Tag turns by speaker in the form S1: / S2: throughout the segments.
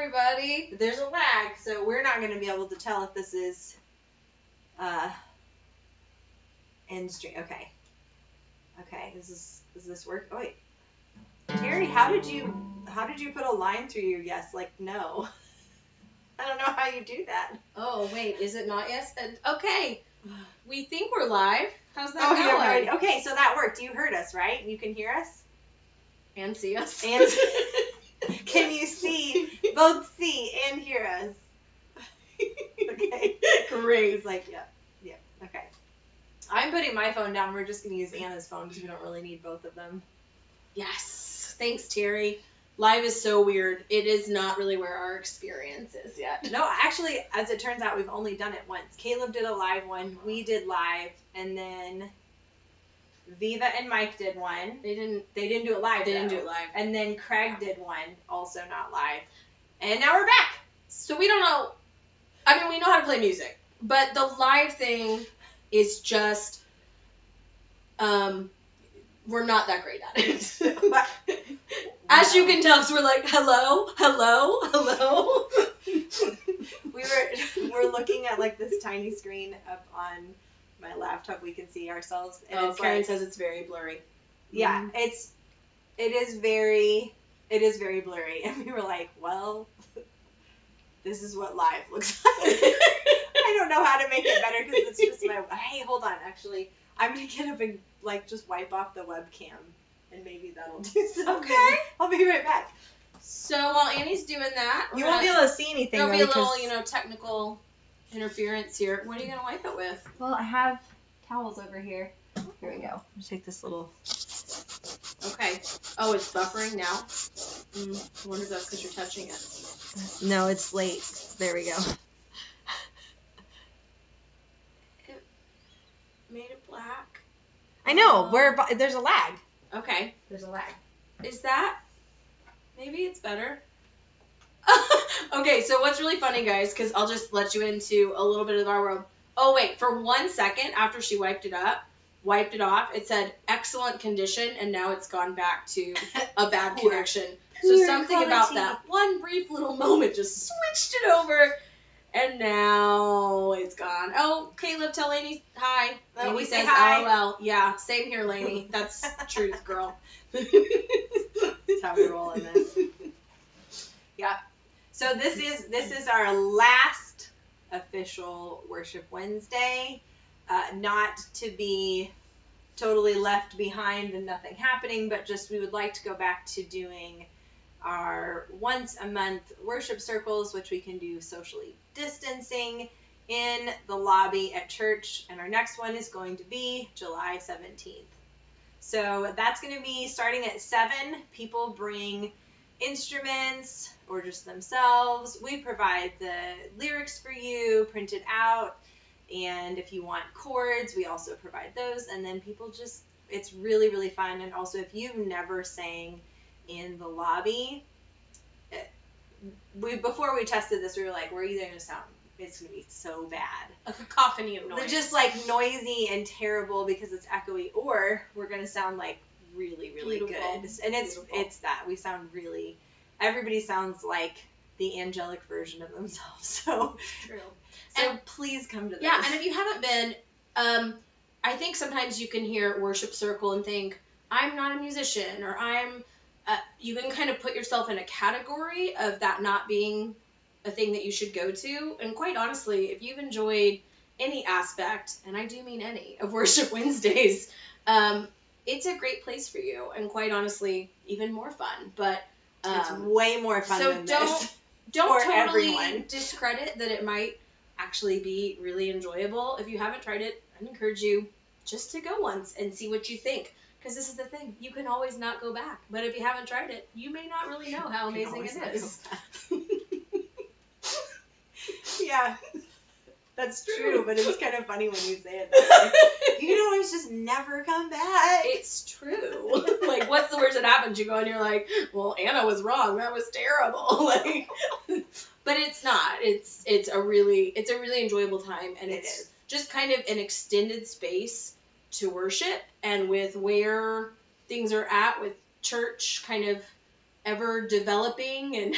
S1: everybody.
S2: There's a lag, so we're not going to be able to tell if this is end stream. Okay. Okay, does this work? Oh wait. Terry, how did you put a line through your yes? Like, no. I don't know how you do that.
S1: Oh, wait, is it not yes? Okay. We think we're live. How's that going?
S2: Yeah, right. Okay, so that worked. You heard us, right? You can hear us?
S1: And see us.
S2: And can you both see and hear us? Okay.
S1: Great.
S2: It's like, yeah. Okay. I'm putting my phone down. We're just going to use Anna's phone because we don't really need both of them.
S1: Yes. Thanks, Terry. Live is so weird. It is not really where our experience is yet.
S2: No, actually, as it turns out, we've only done it once. Caleb did a live one. We did live. And then Viva and Mike did one.
S1: They didn't
S2: do it live.
S1: They didn't do it live.
S2: And then Craig did one, also not live. And now we're back.
S1: So we don't know. I mean, we know how to play music. But the live thing is just, we're not that great at it. As you can tell, because we're like, hello.
S2: We're looking at like this tiny screen up on my laptop. We can see ourselves, and
S1: Karen says it's very blurry.
S2: Yeah, it is very blurry, and we were like, well, this is what live looks like. I don't know how to make it better because it's just my. Hey, hold on. Actually, I'm gonna get up and like just wipe off the webcam, and maybe that'll do something.
S1: Okay.
S2: I'll be right back.
S1: So while Annie's doing that,
S2: You won't be able to see anything.
S1: There'll be a little, technical interference here. What are you gonna wipe it with?
S2: Well, I have towels over here. Here we go. I'm gonna take this little.
S1: Okay. Oh, it's buffering now. I wonder if that's because you're touching it.
S2: No, it's late. There we go.
S1: It made it black.
S2: I know. There's a lag.
S1: Okay.
S2: There's a lag.
S1: Is that? Maybe it's better. Okay, so what's really funny, guys, because I'll just let you into a little bit of our world. Oh, wait. For 1 second after she wiped it off, it said excellent condition, and now it's gone back to a bad connection. So something about that one brief little moment just switched it over, and now it's gone. Oh, Caleb, tell Lainey hi. Lainey says
S2: hi.
S1: LOL. Yeah, same here, Lainey. That's truth, girl.
S2: That's how we roll in this. Yeah. So this is our last official Worship Wednesday. Not to be totally left behind and nothing happening, but just we would like to go back to doing our once a month worship circles, which we can do socially distancing in the lobby at church. And our next one is going to be July 17th. So that's going to be starting at 7. People bring instruments or just themselves. We provide the lyrics for you printed out. And if you want chords, we also provide those. And then people just, it's really, really fun. And also, if you've never sang in the lobby, before we tested this, we were like, we're either going to sound, it's going to be so bad.
S1: A cacophony of noise.
S2: They're just like noisy and terrible because it's echoey, or we're going to sound like really, really good. And it's that. We sound really, everybody sounds like the angelic version of themselves. So
S1: true.
S2: So please come to this.
S1: Yeah, and if you haven't been, I think sometimes you can hear worship circle and think, I'm not a musician, or you can kind of put yourself in a category of that not being a thing that you should go to. And quite honestly, if you've enjoyed any aspect, and I do mean any, of Worship Wednesdays, it's a great place for you. And quite honestly, even more fun. But
S2: it's way more fun than this.
S1: Don't totally discredit that it might actually be really enjoyable. If you haven't tried it, I'd encourage you just to go once and see what you think. Because this is the thing, you can always not go back. But if you haven't tried it, you may not really know how amazing it is.
S2: Yeah, that's true, but it's kind of funny when you say it that way. You can always just never come back.
S1: It's true. Like, what's the worst that happens? You go and you're like, well, Anna was wrong. That was terrible. Like, but it's not. It's a really enjoyable time, and it's just kind of an extended space to worship, and with where things are at with church kind of ever developing and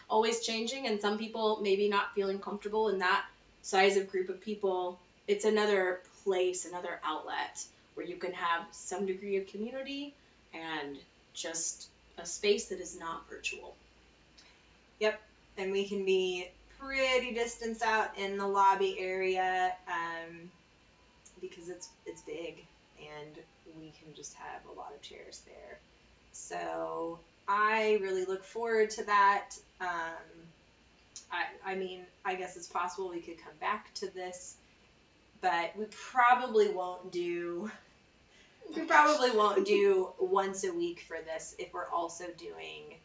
S1: always changing, and some people maybe not feeling comfortable in that size of group of people, it's another place, another outlet where you can have some degree of community and just a space that is not virtual.
S2: Yep, and we can be pretty distanced out in the lobby area because it's big and we can just have a lot of chairs there. So I really look forward to that. I mean, I guess it's possible we could come back to this, but we probably won't do once a week for this if we're also doing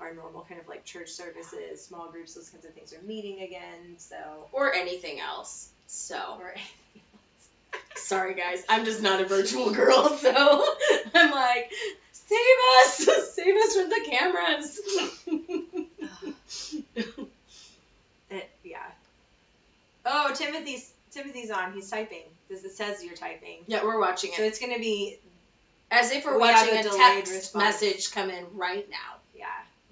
S2: our normal kind of like church services, small groups, those kinds of things are meeting again. So
S1: or anything else. So
S2: or anything else.
S1: Sorry guys, I'm just not a virtual girl, so I'm like, save us from the cameras.
S2: Yeah. Oh, Timothy's on. He's typing. It says you're typing.
S1: Yeah, we're watching it.
S2: So it's gonna be
S1: as if we're
S2: we
S1: watching
S2: have
S1: a
S2: delayed
S1: text
S2: response.
S1: message come in right now.
S2: Yeah.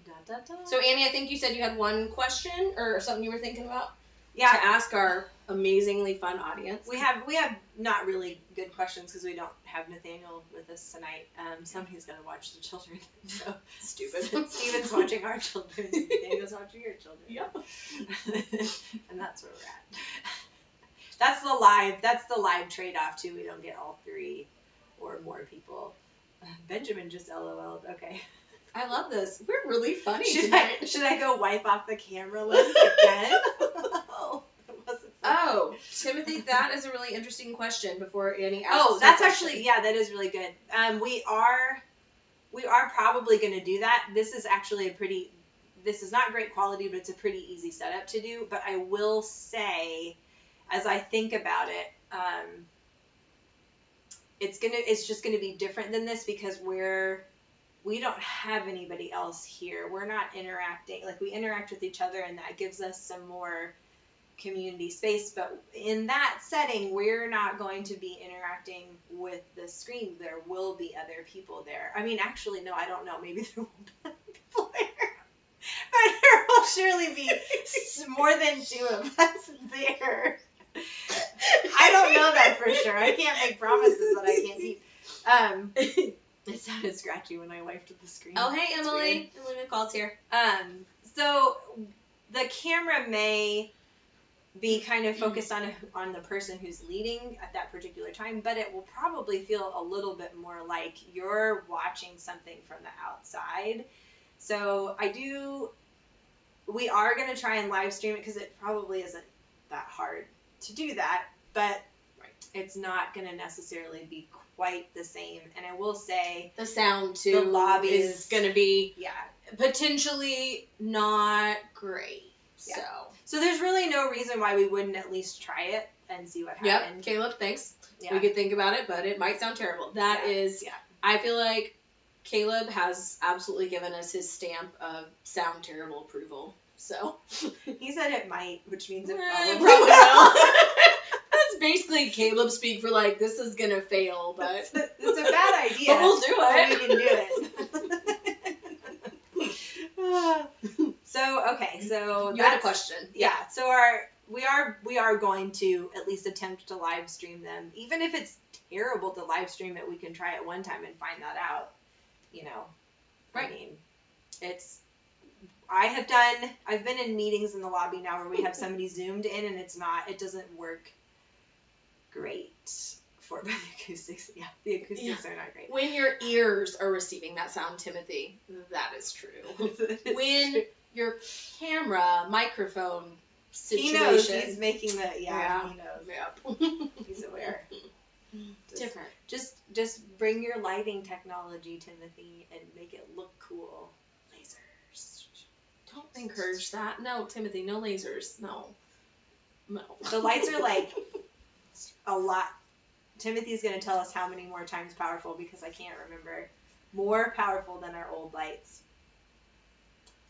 S2: Da, da, da.
S1: So Annie, I think you said you had one question or something you were thinking about.
S2: Yeah.
S1: To ask our amazingly fun audience.
S2: We have not really good questions because we don't have Nathaniel with us tonight. Somebody's gonna watch the children. So
S1: Stupid.
S2: Steven's watching our children. Nathaniel's watching your children.
S1: Yep.
S2: And that's where we're at. That's the live trade-off too. We don't get all three or more people. Benjamin just LOL'd. Okay.
S1: I love this. We're really funny
S2: Should
S1: tonight.
S2: I go wipe off the camera lens again?
S1: Oh, Timothy, that is a really interesting question before Annie asks.
S2: Oh, that's actually, yeah, that is really good. We are probably going to do that. This is actually this is not great quality, but it's a pretty easy setup to do. But I will say, as I think about it, it's just gonna be different than this because we don't have anybody else here. We're not interacting, like we interact with each other and that gives us some more community space, but in that setting, we're not going to be interacting with the screen. There will be other people there. I mean, actually, no, I don't know. Maybe there won't be people there, but there will surely be more than two of us there. I don't know that for sure. I can't make promises that I can't keep. It sounded scratchy when I wiped the screen.
S1: Oh, hey, Emily. Emily McCall's here.
S2: So the camera may be kind of focused on the person who's leading at that particular time, but it will probably feel a little bit more like you're watching something from the outside. So we are going to try and live stream it because it probably isn't that hard to do that, but it's not going to necessarily be quite the same. And I will say
S1: the sound too.
S2: The lobby
S1: is going to be
S2: yeah
S1: potentially not great.
S2: Yeah. So there's really no reason why we wouldn't at least try it and see what happens.
S1: Yep, Caleb, thanks.
S2: Yeah.
S1: We could think about it, but it might sound terrible. That is, I feel like Caleb has absolutely given us his stamp of sound terrible approval. So
S2: he said it might, which means it
S1: probably
S2: will.
S1: That's basically Caleb speak for like, this is going to fail, but
S2: it's a bad idea.
S1: But we'll do it.
S2: We can do it. So
S1: you had a question.
S2: Yeah. So we are going to at least attempt to live stream them, even if it's terrible to live stream it. We can try it one time and find that out. You know,
S1: right?
S2: I mean, I've been in meetings in the lobby now where we have somebody zoomed in and it doesn't work great for the acoustics. Yeah, the acoustics are not great.
S1: When your ears are receiving that sound, Timothy, that is true. When your camera, microphone situation.
S2: He knows he's making the, he knows.
S1: Yep.
S2: He's aware.
S1: Different.
S2: Just bring your lighting technology, Timothy, and make it look cool. Lasers.
S1: Don't encourage that. No, Timothy, no lasers. No.
S2: The lights are like a lot. Timothy's going to tell us how many more times powerful because I can't remember. More powerful than our old lights.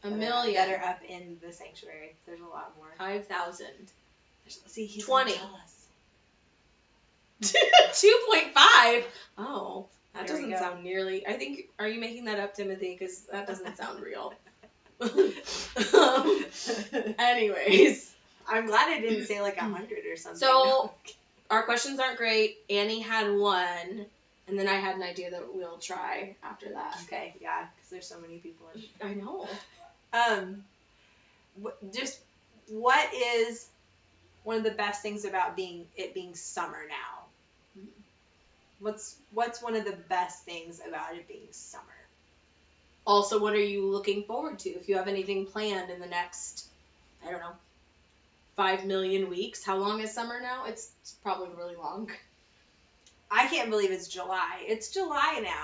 S1: A million.
S2: That are up in the sanctuary. There's a lot more.
S1: 5,000.
S2: See, he's
S1: 20.
S2: gonna tell us.
S1: 2.5. Oh, That
S2: There we
S1: doesn't
S2: go.
S1: sound nearly. I think. Are you making that up, Timothy? Because that doesn't sound real. Anyways,
S2: I'm glad I didn't say like 100 or something.
S1: so our questions aren't great. Annie had one, and then I had an idea that we'll try after that.
S2: Okay, yeah, because there's so many people in.
S1: I know.
S2: Just what is one of the best things about being summer now? What's one of the best things about it being summer?
S1: Also, what are you looking forward to? If you have anything planned in the next, I don't know, 5 million weeks. How long is summer now? It's probably really long.
S2: I can't believe it's July. It's July now.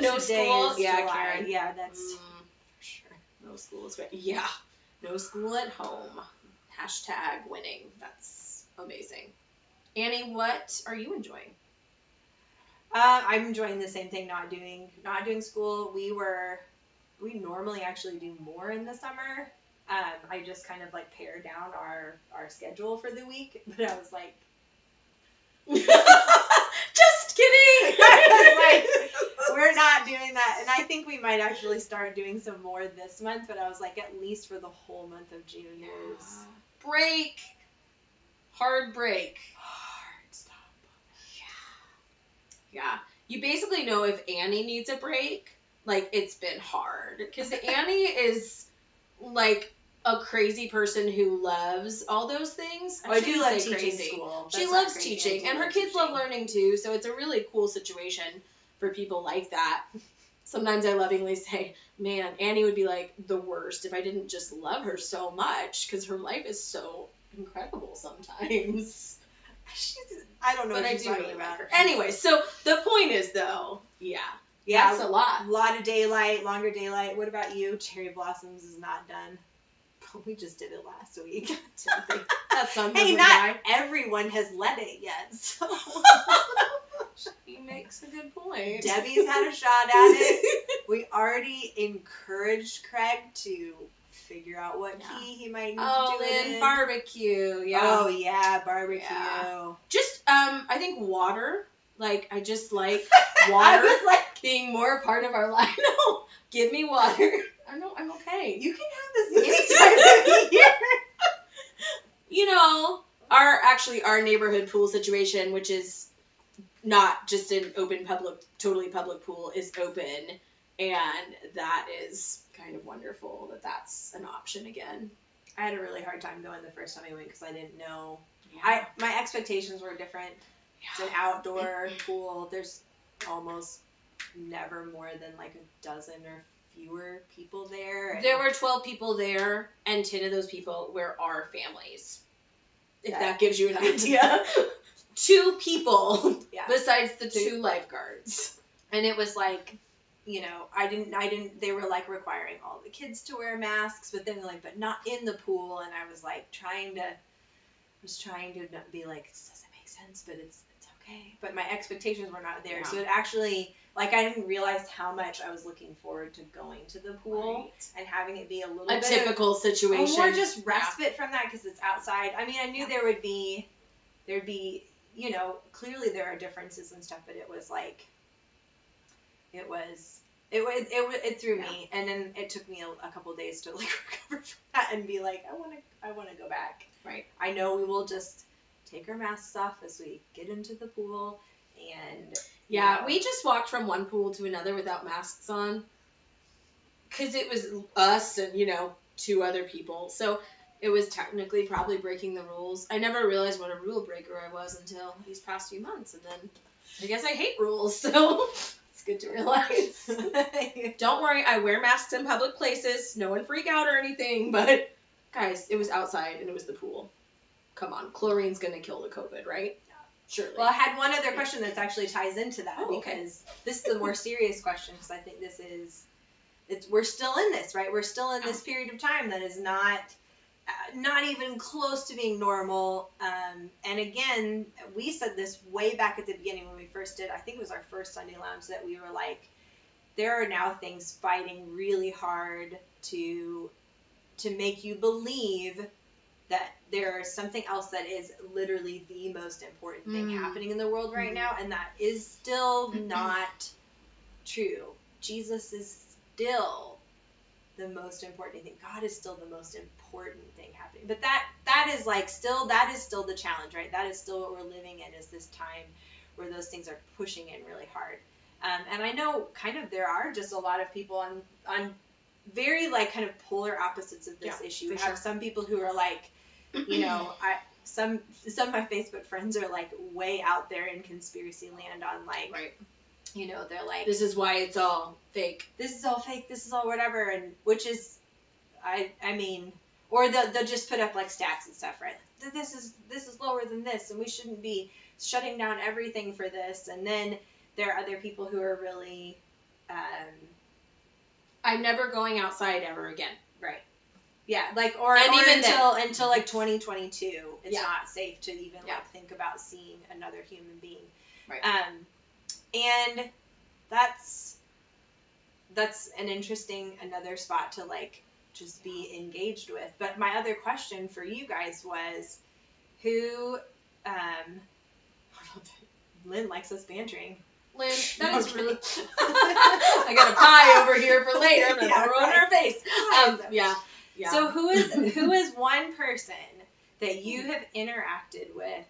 S1: No
S2: Today
S1: school.
S2: is
S1: Yeah,
S2: July.
S1: Karen.
S2: Yeah, that's for sure.
S1: No school is great. Yeah. No school at home. Hashtag winning. That's amazing. Annie, what are you enjoying?
S2: I'm enjoying the same thing. Not doing school. We normally actually do more in the summer. I just kind of like pare down our schedule for the week, but I was like,
S1: just kidding.
S2: I was like, we're not doing that, and I think we might actually start doing some more this month. But I was like, at least for the whole month of June is
S1: break. Hard break.
S2: hard stop.
S1: Yeah. You basically know if Annie needs a break, like, it's been hard. Because Annie is, like, a crazy person who loves all those things.
S2: I do love teaching
S1: crazy.
S2: school.
S1: She loves teaching, and her kids love learning, too, so it's a really cool situation for people like that. Sometimes I lovingly say, man, Annie would be, like, the worst if I didn't just love her so much, because her life is so incredible sometimes.
S2: I don't know
S1: But
S2: what
S1: I
S2: she's
S1: do
S2: talking
S1: really
S2: about.
S1: like her. Anyway, so the point is, though, yeah, that's a lot.
S2: A lot of daylight, longer daylight. What about you? Cherry Blossoms is not done. We just did it last week.
S1: That sun
S2: Hey,
S1: doesn't
S2: not
S1: die.
S2: everyone has led it yet, so
S1: He makes a good point.
S2: Debbie's had a shot at it. We already encouraged Craig to figure out what key he might need to do it in.
S1: Barbecue, yeah.
S2: Oh yeah, barbecue.
S1: Yeah. Just I think water. Like, I just like
S2: I
S1: water
S2: was like,
S1: being more a part of our life. No, give me water. I know, I'm okay.
S2: you can have this anytime of the year.
S1: You know, our neighborhood pool situation, which is not just an open totally public pool, is open, and that is kind of wonderful that that's an option again.
S2: I had a really hard time going the first time I went because I didn't know. Yeah. My expectations were different. It's an outdoor pool. There's almost never more than like a dozen or fewer people there.
S1: There were 12 people there, and 10 of those people were our families. If that gives you an idea. 2 people besides the 2 lifeguards.
S2: And it was like, you know, I didn't, they were like requiring all the kids to wear masks, but then like, but not in the pool. And I was like trying to not be like, this doesn't make sense, but it's okay. But my expectations were not there. Yeah. So it actually, like, I didn't realize how much I was looking forward to going to the pool and having it be a
S1: typical situation.
S2: Or more just respite from that because it's outside. I mean, I knew there'd be, you know, clearly there are differences and stuff, but it was like, it threw me, and then it took me a couple days to like recover from that and be like, I want to go back.
S1: Right.
S2: I know we will just take our masks off as we get into the pool, and
S1: we just walked from one pool to another without masks on, because it was us and, you know, 2 other people, so it was technically probably breaking the rules. I never realized what a rule breaker I was until these past few months, and then I guess I hate rules, so it's good to realize. Don't worry, I wear masks in public places. No one freak out or anything, but guys, it was outside and it was the pool. Come on, chlorine's gonna kill the COVID, right? Yeah. Surely.
S2: Well, I had one other question that actually ties into that because this is the more serious question because I think we're still in this, right? We're still in this period of time that is not even close to being normal. And again, we said this way back at the beginning when we first did, I think it was our first Sunday Lounge, that we were like, there are now things fighting really hard to make you believe that there is something else that is literally the most important thing happening in the world right now, and that is still not true. Jesus is still the most important thing. God is still the most important thing happening. But that is like still the challenge, right? That is still what we're living in, is this time where those things are pushing in really hard. And I know kind of there are just a lot of people on very like kind of polar opposites of this issue. We have some people who are like, you know, some of my Facebook friends are like way out there in conspiracy land on like,
S1: right.
S2: You know, they're like,
S1: this is why it's all fake.
S2: This is all fake. This is all whatever, and which is, I mean, or they'll just put up like stats and stuff, right? This is lower than this, and we shouldn't be shutting down everything for this. And then there are other people who are really,
S1: I'm never going outside ever again.
S2: Right. Yeah, like or even until like 2022, it's not safe to even like think about seeing another human being.
S1: Right.
S2: And that's an interesting another spot to like just be engaged with. But my other question for you guys was, who Lynn likes us bantering.
S1: Lynn, that is really I got a pie over here for later. I'm gonna throw it in her face. Yeah.
S2: So who is one person that you have interacted with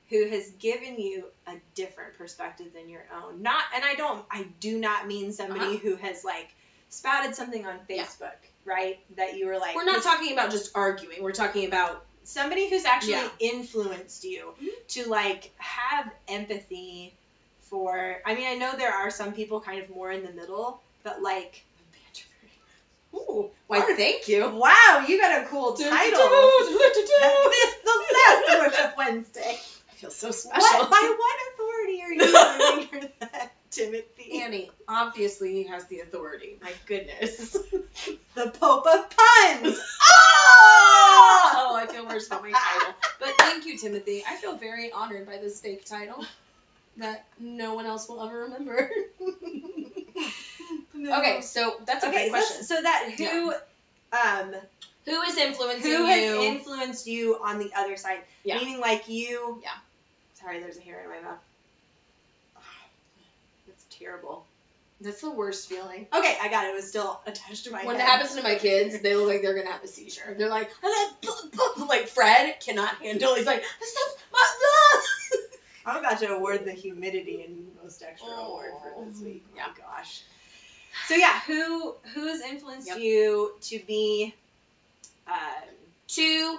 S2: who has given you a different perspective than your own? I do not mean somebody who has like spouted something on Facebook, right? That you were like,
S1: we're not talking about just arguing. We're talking about
S2: somebody who's actually influenced you to like have empathy for, I mean, I know there are some people kind of more in the middle, but like,
S1: ooh, why thank you.
S2: Wow, you got a cool title. This the last Worship Wednesday.
S1: I feel so special.
S2: By what authority are you doing that, Timothy?
S1: Annie, obviously he has the authority. My goodness.
S2: The Pope of Puns.
S1: Oh, I feel worse about my title. But thank you, Timothy. I feel very honored by this fake title that no one else will ever remember. No. Okay, so that's a great question.
S2: So that who
S1: is influencing
S2: who has influenced you on the other side?
S1: Yeah.
S2: Meaning like you.
S1: Yeah.
S2: Sorry, there's a hair in my mouth. Oh, that's terrible.
S1: That's the worst feeling.
S2: Okay, I got it. It was still attached to my head.
S1: When it happens to my kids, they look like they're gonna have a seizure. They're like, like Fred cannot handle. He's like,
S2: I'm about to award the humidity and most extra award for this week.
S1: Yeah.
S2: Oh my gosh. So yeah, who has influenced you to be
S1: to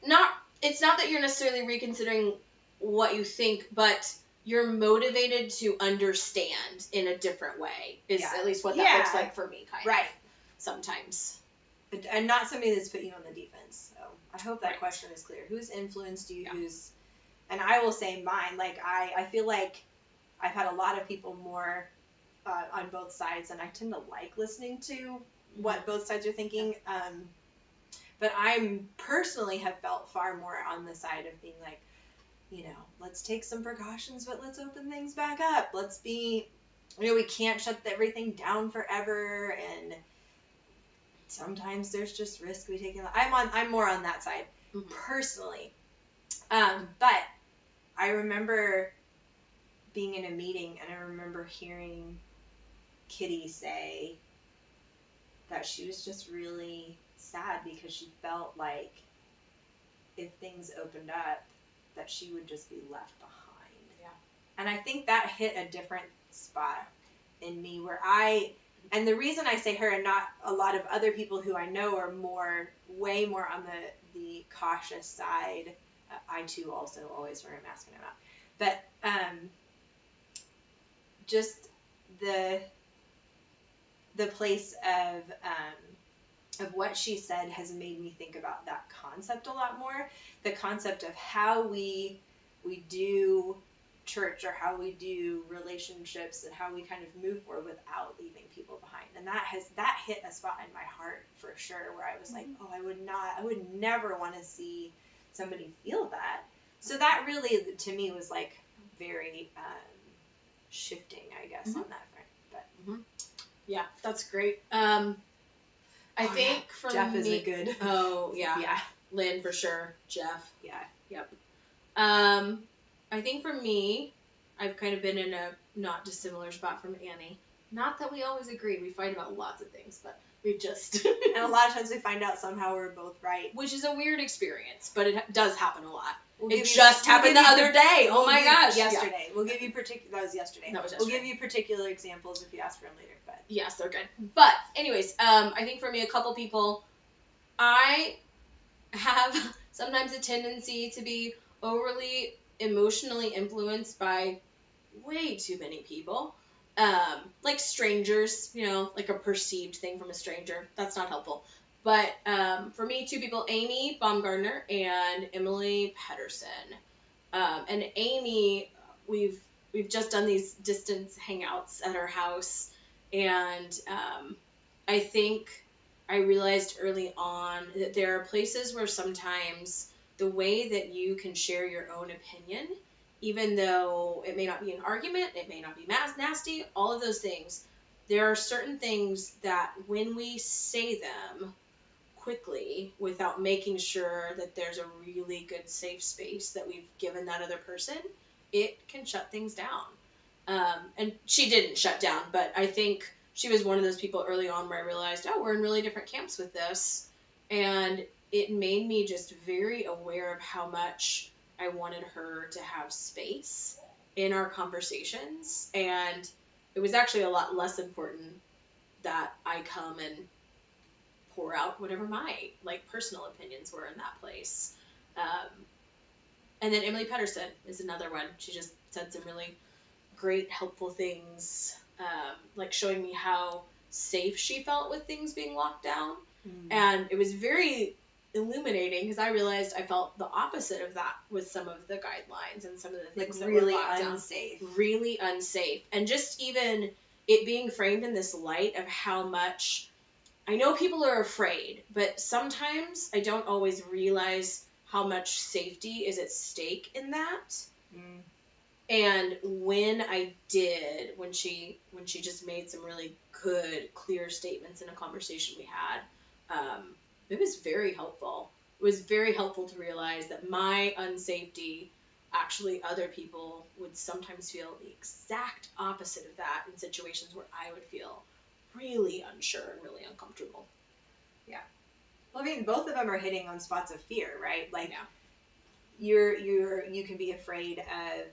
S1: not, it's not that you're necessarily reconsidering what you think, but you're motivated to understand in a different way is at least what that looks like for me, kind of. Sometimes.
S2: And not somebody that's put you on the defense. So I hope that question is clear. Who's influenced you? Who's, and I will say mine. Like I feel like I've had a lot of people more on both sides, and I tend to like listening to what both sides are thinking. But I personally have felt far more on the side of being like, you know, let's take some precautions, but let's open things back up. Let's be, you know, we can't shut everything down forever, and sometimes there's just risk we take. I'm more on that side personally. But I remember being in a meeting, and I remember hearing Kitty say that she was just really sad because she felt like if things opened up, that she would just be left behind.
S1: Yeah.
S2: And I think that hit a different spot in me where and the reason I say her and not a lot of other people who I know are way more on the cautious side. I too also always wear a mask when I'm out. But just the place of what she said has made me think about that concept a lot more. The concept of how we do church, or how we do relationships, and how we kind of move forward without leaving people behind. And that hit a spot in my heart for sure, where I was like, oh, I would never want to see somebody feel that. So that really, to me, was like very shifting, I guess, on that front. But
S1: yeah, that's great. I think for
S2: Jeff
S1: me,
S2: is a good.
S1: Oh yeah,
S2: yeah.
S1: Lynn for sure. Jeff.
S2: Yeah.
S1: Yep. I think for me, I've kind of been in a not dissimilar spot from Annie. Not that we always agree. We fight about lots of things, but we've just...
S2: And a lot of times we find out somehow we're both right.
S1: Which is a weird experience, but it does happen a lot.
S2: We'll
S1: happened the other day. Oh my gosh.
S2: Yesterday. Yeah. We'll give you that was yesterday.
S1: That was yesterday.
S2: We'll give you particular examples if you ask for them later. But
S1: yes, they're good. But anyways, I think for me, a couple people, I have sometimes a tendency to be overly emotionally influenced by way too many people. Like strangers, like a perceived thing from a stranger. That's not helpful. But for me, two people, Amy Baumgartner and Emily Pedersen. And Amy, we've just done these distance hangouts at her house, and I think I realized early on that there are places where sometimes the way that you can share your own opinion, even though it may not be an argument, it may not be nasty, all of those things, there are certain things that when we say them quickly without making sure that there's a really good safe space that we've given that other person, it can shut things down. And she didn't shut down, but I think she was one of those people early on where I realized, we're in really different camps with this. And it made me just very aware of how much I wanted her to have space in our conversations. And it was actually a lot less important that I come and pour out whatever my personal opinions were in that place. And then Emily Pedersen is another one. She just said some really great, helpful things, showing me how safe she felt with things being locked down. Mm. And it was very illuminating because I realized I felt the opposite of that with some of the guidelines and some of the things that
S2: really
S1: were locked
S2: unsafe.
S1: Down. Really unsafe. And just even it being framed in this light of how much I know people are afraid, but sometimes I don't always realize how much safety is at stake in that. Mm. And when I did, when she just made some really good, clear statements in a conversation we had, it was very helpful. It was very helpful to realize that my unsafety, actually other people would sometimes feel the exact opposite of that in situations where I would feel really unsure and really uncomfortable.
S2: Yeah. Well, I mean, both of them are hitting on spots of fear, right? Like,
S1: yeah.
S2: you can be afraid of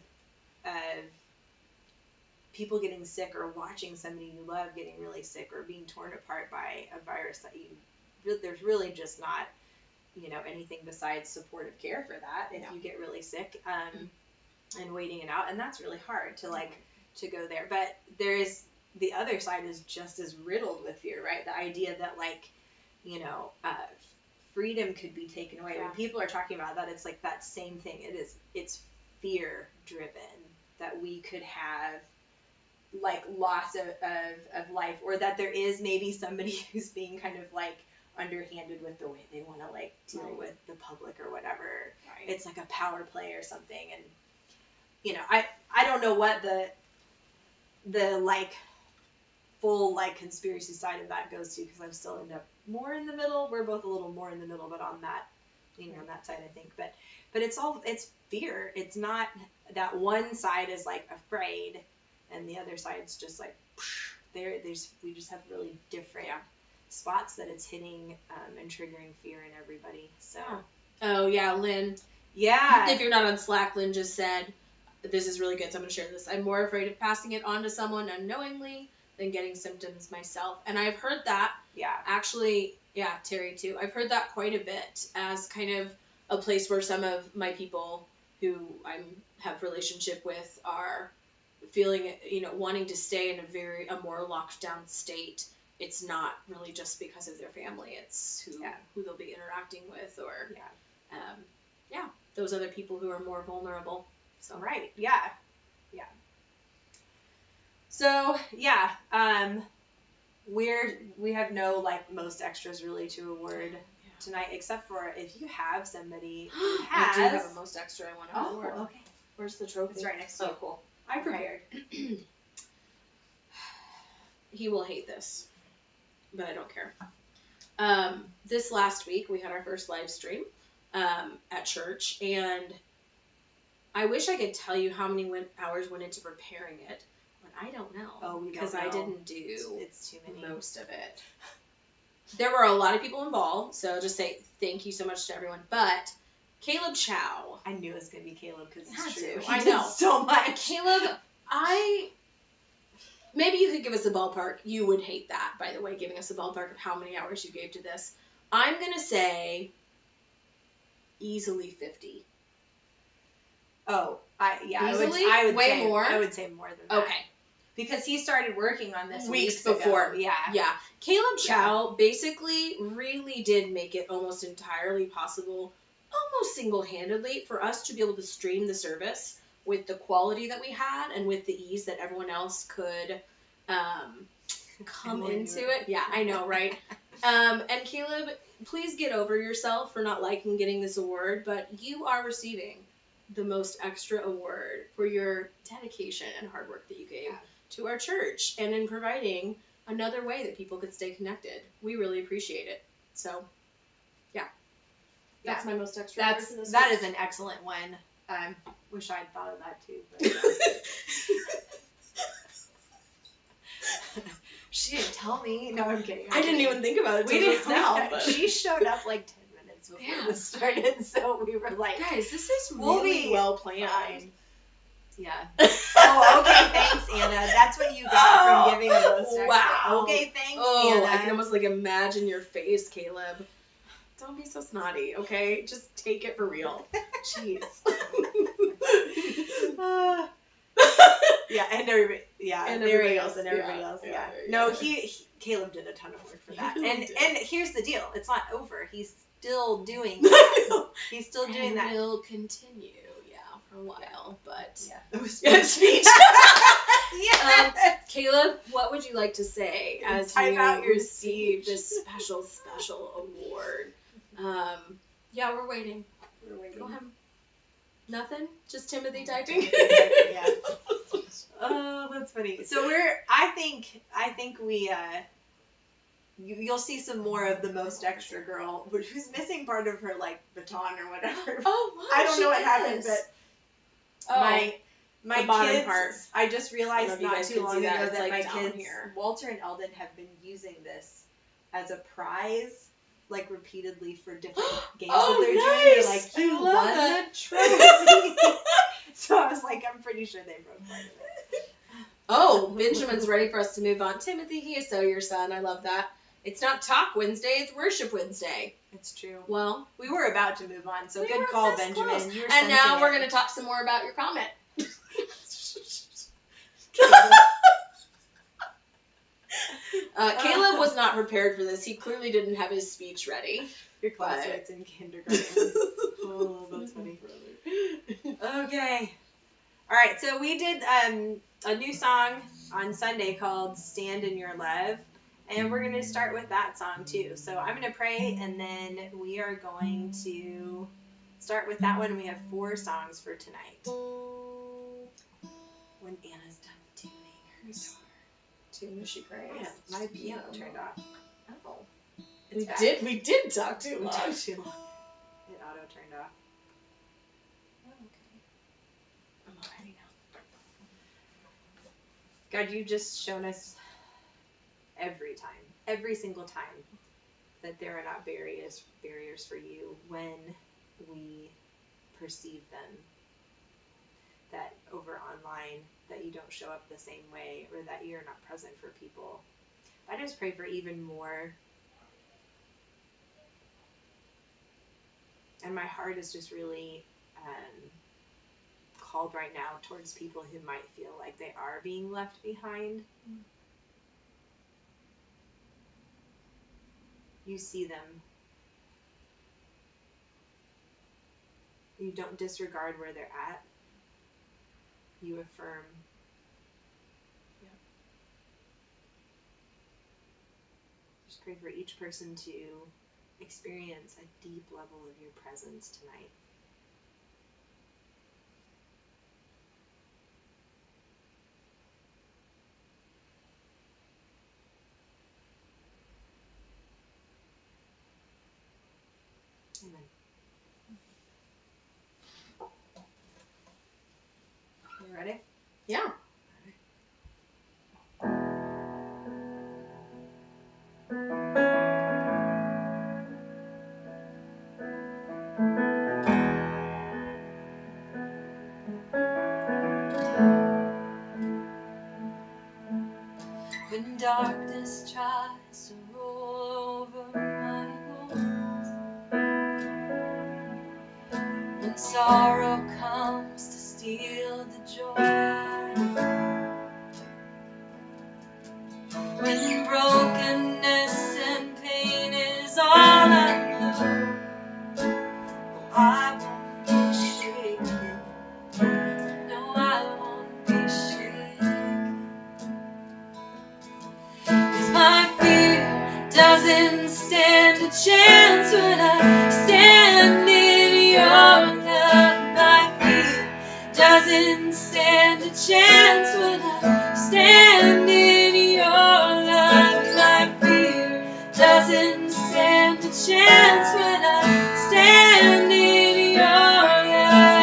S2: people getting sick or watching somebody you love getting really sick or being torn apart by a virus that there's really just not, anything besides supportive care for that if you get really sick, and waiting it out. And that's really hard to go there. But there's the other side is just as riddled with fear, right? The idea that freedom could be taken away.
S1: Yeah.
S2: When people are talking about that, it's like that same thing. It's fear driven that we could have loss of life, or that there is maybe somebody who's being kind of underhanded with the way they want to deal with the public or whatever.
S1: Right.
S2: It's like a power play or something. And I don't know what the full conspiracy side of that goes to, because I'm still end up more in the middle. We're both a little more in the middle, but on that on that side, I think. But it's fear. It's not that one side is afraid and the other side's just we just have really different spots that it's hitting and triggering fear in everybody. So
S1: oh yeah, Lynn.
S2: Yeah.
S1: If you're not on Slack, Lynn just said, this is really good, so I'm going to share this. I'm more afraid of passing it on to someone unknowingly than getting symptoms myself. And I've heard that.
S2: Yeah.
S1: Actually, yeah, Terry too. I've heard that quite a bit as kind of a place where some of my people who I have relationship with are feeling, wanting to stay in a more locked down state. It's not really just because of their family. It's who they'll be interacting with, or those other people who are more vulnerable. So
S2: right, yeah. So we have no most extras really to award tonight, except for if you have somebody who has.
S1: I do have a most extra I want to award.
S2: Okay.
S1: Where's the trophy?
S2: It's right next to you.
S1: Oh, cool.
S2: I prepared.
S1: He will hate this, but I don't care. This last week we had our first live stream at church, and I wish I could tell you how many hours went into preparing it, but I don't know.
S2: Oh, we don't
S1: because
S2: know.
S1: I didn't do
S2: It's too many.
S1: most of it. There were a lot of people involved, so just say thank you so much to everyone. But Caleb Chow.
S2: I knew it was going to be Caleb because
S1: Had
S2: it's true.
S1: to.
S2: He
S1: I
S2: did
S1: know.
S2: so much.
S1: Caleb, maybe you could give us a ballpark. You would hate that, by the way, giving us a ballpark of how many hours you gave to this. I'm going to say easily 50.
S2: Oh,
S1: Easily?
S2: I would
S1: Way
S2: say
S1: more?
S2: I would say more than that.
S1: Okay.
S2: Because he started working on this
S1: weeks
S2: before.
S1: ago.
S2: Yeah.
S1: Yeah. Caleb Chow basically really did make it almost entirely possible, almost single-handedly, for us to be able to stream the service with the quality that we had and with the ease that everyone else could come into it. Yeah, I know, right? And Caleb, please get over yourself for not liking getting this award, but you are receiving the most extra award for your dedication and hard work that you gave to our church and in providing another way that people could stay connected. We really appreciate it. So, that's my most extra award for this
S2: That
S1: week.
S2: is an excellent one. Wish I'd thought of that too. But, she didn't tell me. No, I'm kidding.
S1: I didn't even think about it
S2: We
S1: till
S2: didn't
S1: just now. But...
S2: She showed up like 10 minutes before this started, so we were like,
S1: guys, this is really well planned.
S2: Fine. Yeah. Oh, okay, thanks, Anna. That's what you got from giving a most extra.
S1: Wow.
S2: Okay, thanks,
S1: Anna. I
S2: Anna.
S1: can almost like imagine your face, Caleb. Don't be so snotty, okay? Just take it for real. Jeez.
S2: Yeah, and everybody. Yeah,
S1: and
S2: everybody
S1: else.
S2: And everybody else. Yeah. No, Caleb did a ton of work for that. And here's the deal. It's not over. He's still doing that. He's still doing that.
S1: Will continue, for a while. But
S2: it was
S1: speech.
S2: Yeah.
S1: Caleb, what would you like to say as you receive this special award? We're waiting. Go ahead. Nothing? Just Timothy typing?
S2: Yeah. Oh, that's funny. So I think we, you'll see some more of the most extra girl, who's missing part of her, like, baton or whatever.
S1: Oh, wow.
S2: I don't know what happened, but my
S1: bottom
S2: kids,
S1: part.
S2: I just realized not too long ago that my kids,
S1: here.
S2: Walter and Eldon, have been using this as a prize, like, repeatedly for different games that they're doing. They're like, you won the trophy. So I was like, I'm pretty sure they broke part of it.
S1: Oh, Benjamin's ready for us to move on. Timothy, he is so your son. I love that. It's not Talk Wednesday, it's Worship Wednesday.
S2: It's true.
S1: Well,
S2: we were about to move on, so good call, Benjamin.
S1: You were and now we're going to talk some more about your comment. Caleb was not prepared for this. He clearly didn't have his speech ready.
S2: Your classmates in kindergarten. Oh, that's funny. Okay. All right, so we did a new song on Sunday called Stand in Your Love, and we're going to start with that song too. So I'm going to pray, and then we are going to start with that one. We have 4 songs for tonight. When Anna's done tuning her guitar.
S1: Tune as she prays.
S2: Yeah, my piano turned off.
S1: Oh. We did talk too long.
S2: It auto turned off.
S1: Oh, okay. I'm all ready now.
S2: God, you've just shown us every single time, that there are not barriers for you when we perceive them. That over online, that you don't show up the same way, or that you're not present for people. I just pray for even more. And my heart is just really called right now towards people who might feel like they are being left behind. You see them. You don't disregard where they're at. You affirm.
S1: Yeah.
S2: Just pray for each person to experience a deep level of your presence tonight. Amen. Ready?
S1: Yeah.
S2: When darkness tries to roll over my bones, when sorrow comes to steal the joy I own, when brokenness and pain is all I know, I won't be shaken. No, I won't be shaken. 'Cause my fear doesn't stand a chance when I stand in your love. My fear doesn't stand a chance when I stand in your love. My fear doesn't stand a chance when I stand in your love.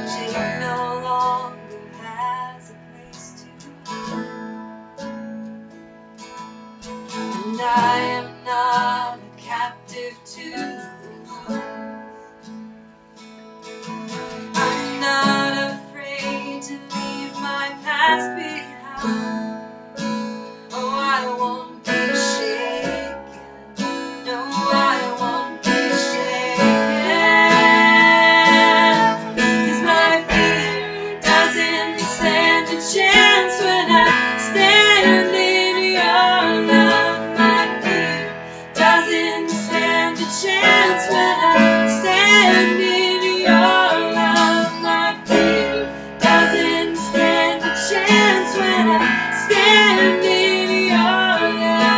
S2: Shame no longer has a place to hide, and I am not a captive to the world. I'm not afraid to leave my past behind. Oh, I won't be shaken. No, I won't be shaken. 'Cause my fear doesn't stand a chance when I stand in your love. My fear doesn't stand a chance when I stand in your love. My fear doesn't stand a chance when I stand in your love.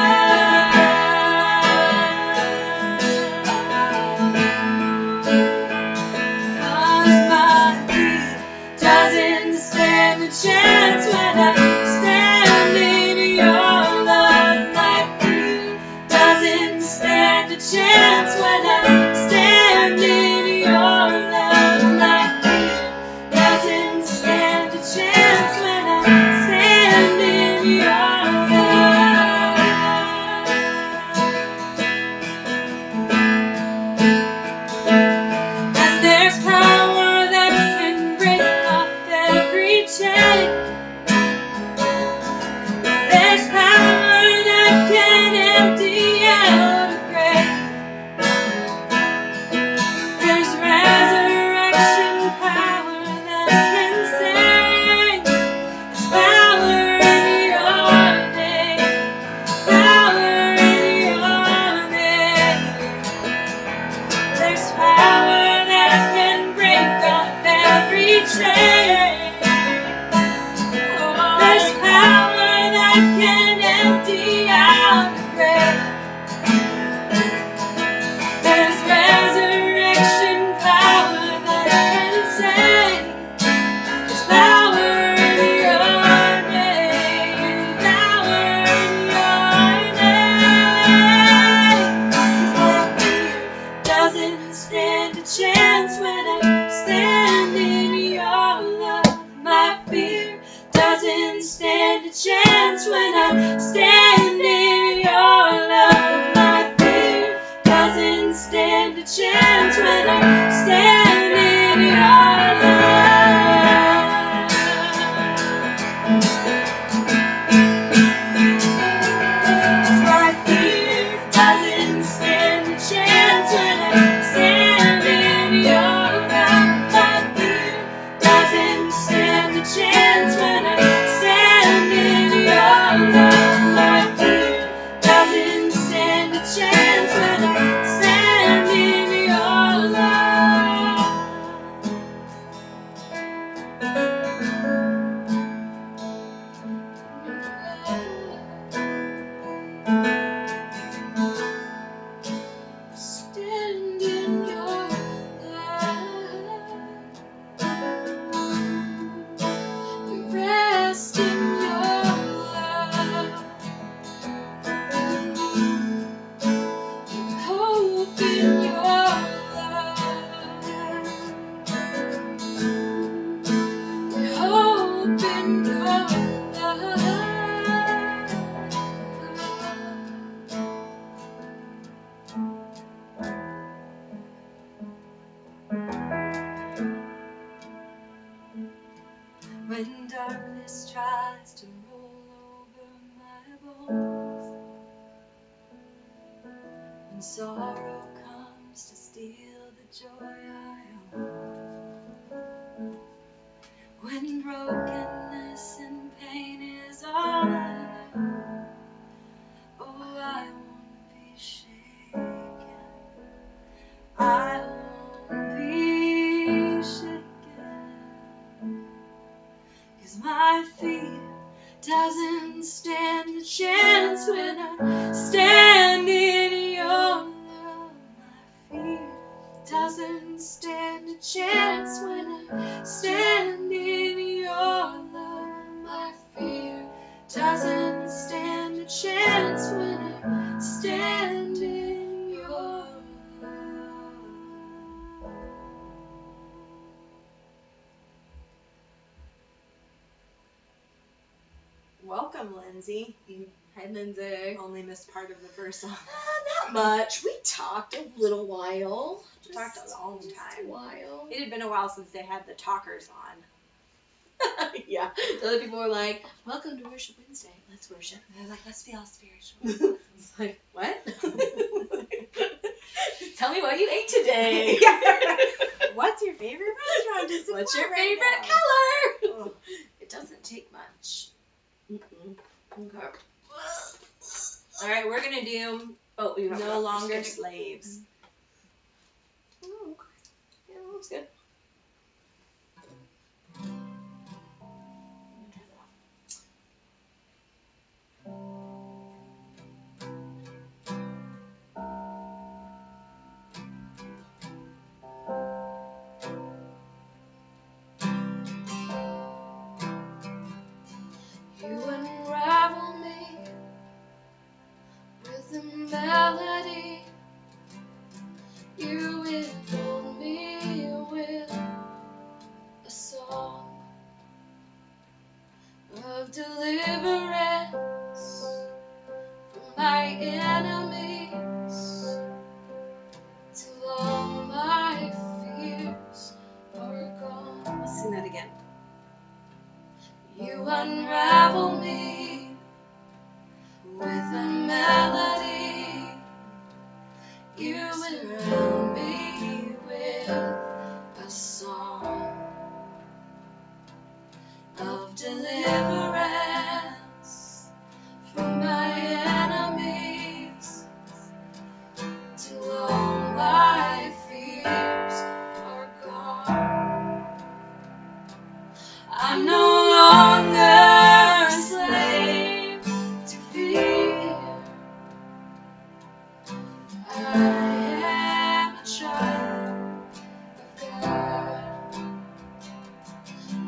S2: My fear doesn't stand a chance when I stand in your love. My fear doesn't stand a chance when I stand in your love. My fear doesn't stand a chance when I stand in your love. And there's power that can break up every chain. There's power that can empty out a grave. There's resurrection power that can save. There's power in your name. Power in your name. There's power that can break up every chain. There's power that can empty out the grave. There's resurrection power that can save. There's power in your name. Power in your name. 'Cause my fear doesn't stand a chance when I stand in your love. My fear doesn't stand a chance when I stand in your love. My fear doesn't stand a chance when I stand in your love. My fear doesn't stand a chance when I stand in your love. My fear doesn't stand a chance when I stand in your love. My fear doesn't stand a chance when I stand in your darkness tries to roll over my bones, when sorrow comes to steal the joy I own, when brokenness and pain is all I know, oh, I won't be shaken, I won't be shaken, 'cause my fear doesn't stand a chance when I stand in your love. My fear doesn't stand a chance when I stand in your love. My fear doesn't stand a chance when I stand in your love. Welcome, Lindsay.
S1: Hi, Lindsay.
S2: Only missed part of the first song.
S1: Not much. We talked a little while.
S2: We talked a long
S1: Just
S2: time.
S1: a while.
S2: It had been a while since they had the talkers on.
S1: Yeah. The other people were like, welcome to Worship Wednesday. Let's worship.
S2: And they're like, let's be all spiritual.
S1: It's like, what? Tell me what you ate today.
S2: What's your favorite restaurant to support?
S1: What's your
S2: right
S1: favorite
S2: now?
S1: color? Oh, it doesn't take much. Mm-mm. Okay.
S2: All right, we're going to do
S1: Oh, you have
S2: No
S1: one.
S2: Longer
S1: Just kidding.
S2: Slaves.
S1: Oh, okay. Yeah, that looks good. You unravel me with a melody. You enfold me with a song of deliverance from my enemies, till all my fears are gone.
S2: Let's sing that again.
S1: You unravel me with a melody. You surround me with a song of deliverance from my enemies, till all my fears are gone. I'm no longer a slave to fear. I am a child of God.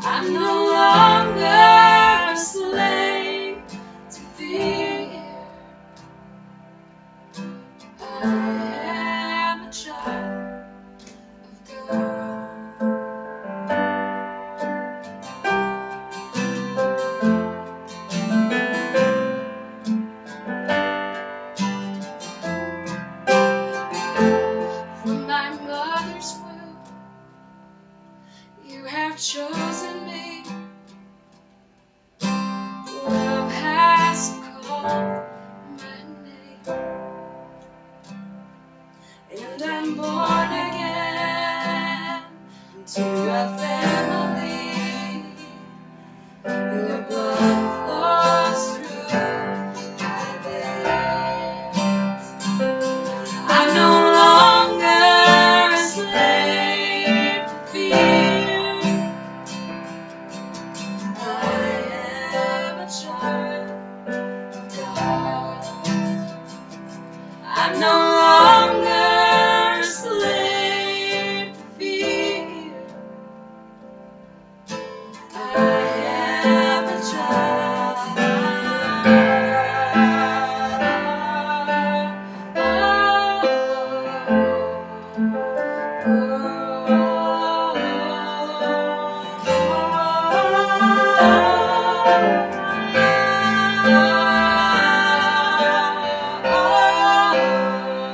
S1: I'm no longer a slave to fear. I am a child of God. From my mother's womb, you have chosen me. Love has called my name, and I'm born again to a family. Your blood flows through my veins. I'm no longer a slave to fear. I am a child of God. I'm no longer a slave to fear. I am a child of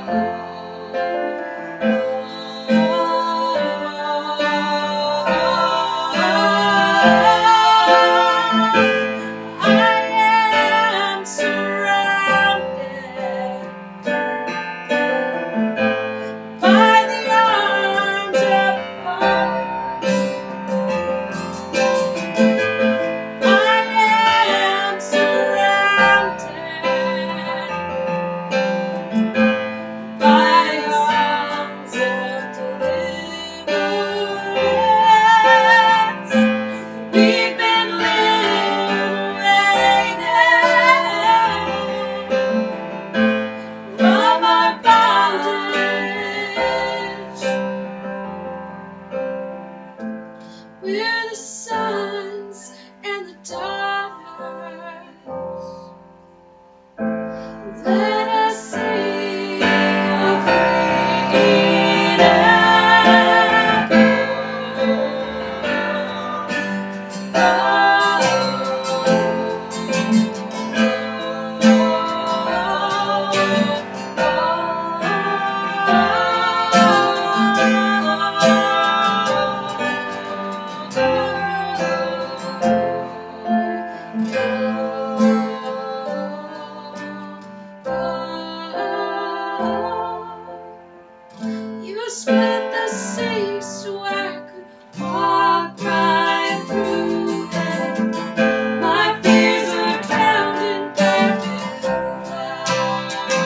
S1: You split the sea so I could walk right through it. My fears were drowned in perfect love.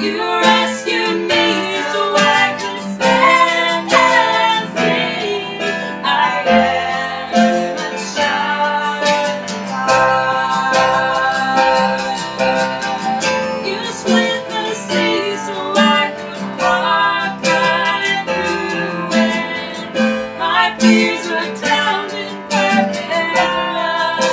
S1: You rescued me so I could stand and free. I am a child of God. You split the sea so I could walk right through it. My fears were drowned in perfect love.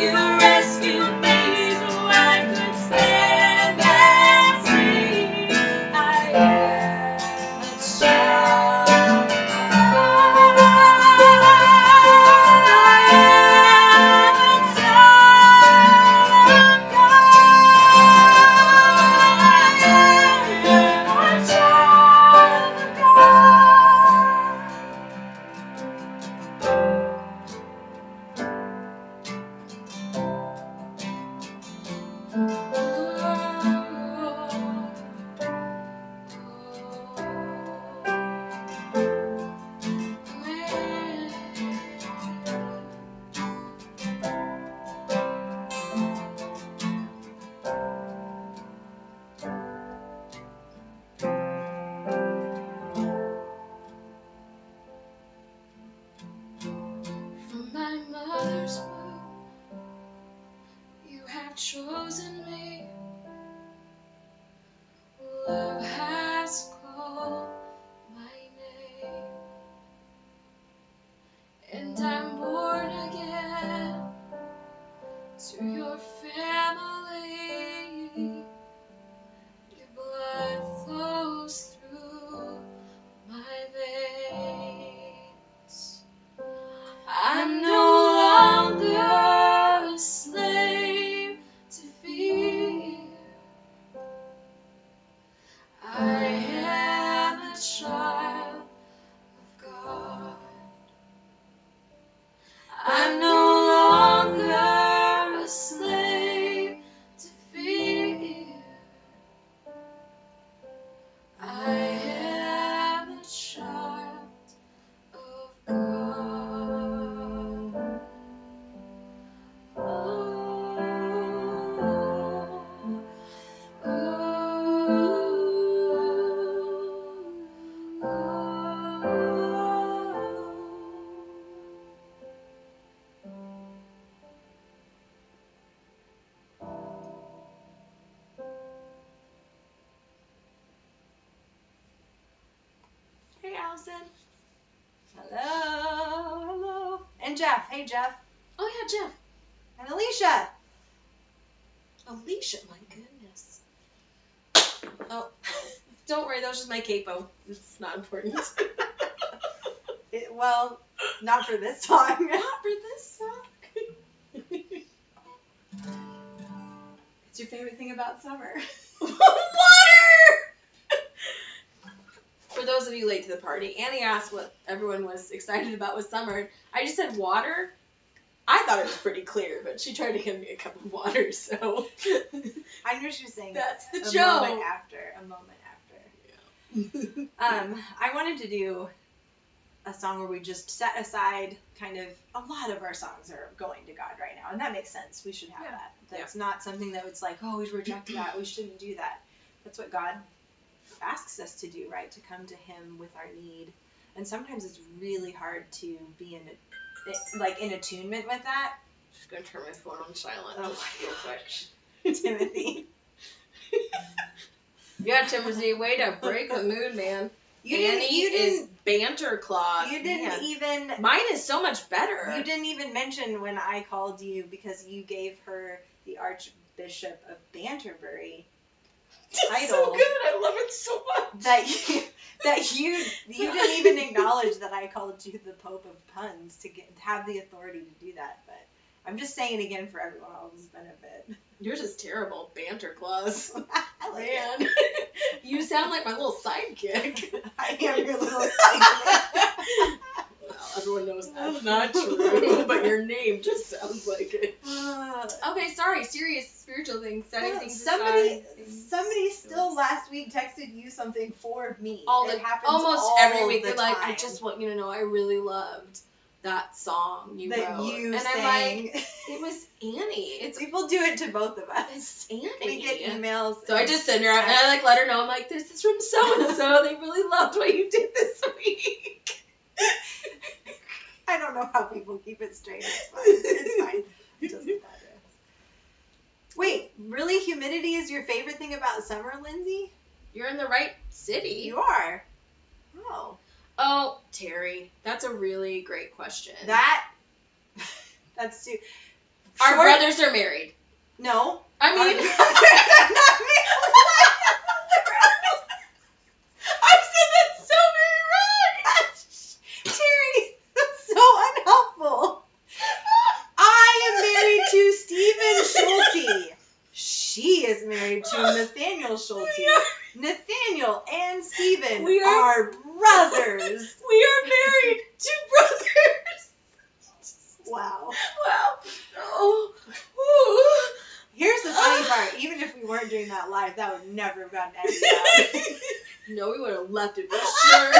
S1: You rescued me so I could stand and free. I am a child of God. I am a child of From my mother's womb, you have chosen me. Love has called my name, and I'm born again to your family. Your blood flows through my veins. I'm no longer a slave to fear. I am a child of God. I'm no longer a slave to fear. I am a child of God. Hey, Allison.
S2: Hello, hello. And Jeff. Hey, Jeff.
S1: Oh, yeah, Jeff.
S2: And Alicia.
S1: Alicia, my goodness. Oh, don't worry, that was just my capo. It's not important.
S2: Well, not for this song.
S1: Not for this song.
S2: What's your favorite thing about summer?
S1: Water! For those of you late to the party, Annie asked what everyone was excited about with summer. I just said water. I thought it was pretty clear, but she tried to give me a cup of water, so.
S2: I knew she was saying
S1: that's the
S2: a
S1: joke.
S2: moment after. I wanted to do a song where we just set aside kind of, a lot of our songs are going to God right now, and that makes sense. We should have that. That's not something that it's like, oh, we rejected that. We shouldn't do that. That's what God asks us to do, right? To come to Him with our need. And sometimes it's really hard to be in attunement with that.
S1: Just gonna turn my phone on silent.
S2: Oh,
S1: Real quick.
S2: Timothy.
S1: Yeah, Timothy, way to break the mood, man. Annie is banter claw.
S2: You didn't even.
S1: Mine is so much better.
S2: You didn't even mention when I called you because you gave her the Archbishop of Banterbury title.
S1: It's so good. I love it so much.
S2: That you didn't even acknowledge that I called you the Pope of Puns to have the authority to do that. But I'm just saying it again for everyone else's benefit.
S1: Yours is terrible. Banter claws.
S2: I like
S1: Man. You sound like my little sidekick.
S2: I am your little sidekick.
S1: Well, everyone knows that's not true, but your name just sounds like it. Okay, sorry. Serious spiritual things. Setting things
S2: somebody
S1: aside.
S2: still last week texted you something for me.
S1: It
S2: happens
S1: almost every week.
S2: the
S1: They're like,
S2: time.
S1: I just want you to know I really loved that song you
S2: that
S1: wrote.
S2: you
S1: and
S2: sang.
S1: I'm like, it was Annie.
S2: People do it to both of us.
S1: It's Annie.
S2: We get emails.
S1: So I just send her out and I like let her know. I'm like, this is from so and so. They really loved what you did this week.
S2: I don't know how people keep it straight. It's fine. It's fine. It doesn't matter. Wait, really? Humidity is your favorite thing about summer, Lindsay?
S1: You're in the right city.
S2: You are.
S1: Oh, Terry, that's a really great question.
S2: That's too.
S1: Our brothers are married.
S2: No.
S1: I mean, I said that so very wrong.
S2: Terry, that's so unhelpful. I am married to Stephen Schulte. She is married to Nathaniel Schulte. Nathaniel and Stephen are brothers.
S1: We are married to brothers.
S2: Wow.
S1: Oh.
S2: Here's the funny part. Even if we weren't doing that live, that would never have gotten edited out.
S1: No, we would have left it for sure.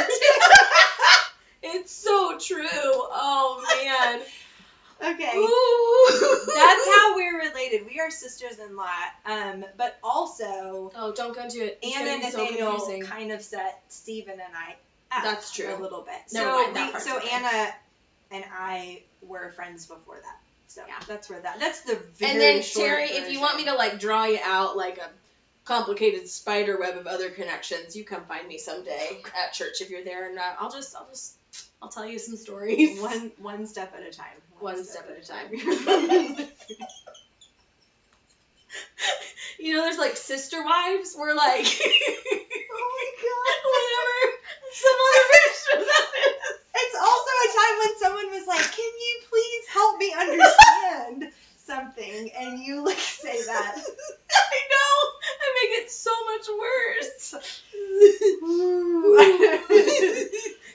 S1: It's so true. Oh, man.
S2: Okay.
S1: Ooh.
S2: That's how we're related. We are sisters-in-law. But also...
S1: Oh, don't go into it.
S2: Anna and Nathaniel kind of set Stephen and I up.
S1: That's true.
S2: A little bit.
S1: Never mind, that part's
S2: so
S1: okay.
S2: Anna and I were friends before that. So yeah, that's the very
S1: And then
S2: short
S1: Terry,
S2: version.
S1: if you want me to like draw you out like a complicated spider web of other connections, you come find me someday at church if you're there, and I'll tell you some stories.
S2: One step at a time.
S1: One step at a time. You know, there's like sister wives. We're like,
S2: oh my god,
S1: whatever. Some other version of that is.
S2: It's also a time when someone was like, "Can you please help me understand something?" And you like say that.
S1: I know. I make it so much worse.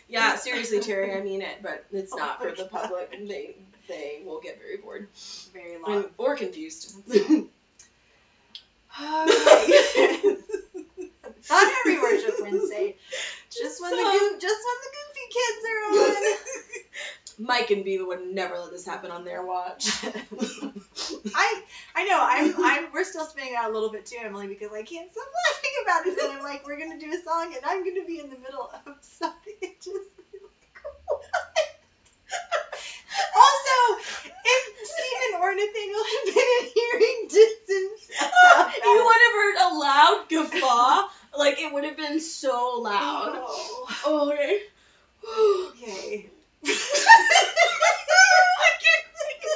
S1: Yeah, seriously, Terry, I mean it, but it's not for the public, and they will get very bored,
S2: very long,
S1: or confused.
S2: Not every worship Wednesday. Just when the goofy kids are on.
S1: Mike and Viva would never let this happen on their watch.
S2: I know. We're still spinning out a little bit too, Emily, because I can't stop laughing about it. And I'm like, we're gonna do a song, and I'm gonna be in the middle of something. It just. Also, if Stephen or Nathaniel had been in hearing distance,
S1: you would have heard a loud guffaw. Like it would have been so loud. Oh, okay.
S2: Okay.
S1: I can't think of it.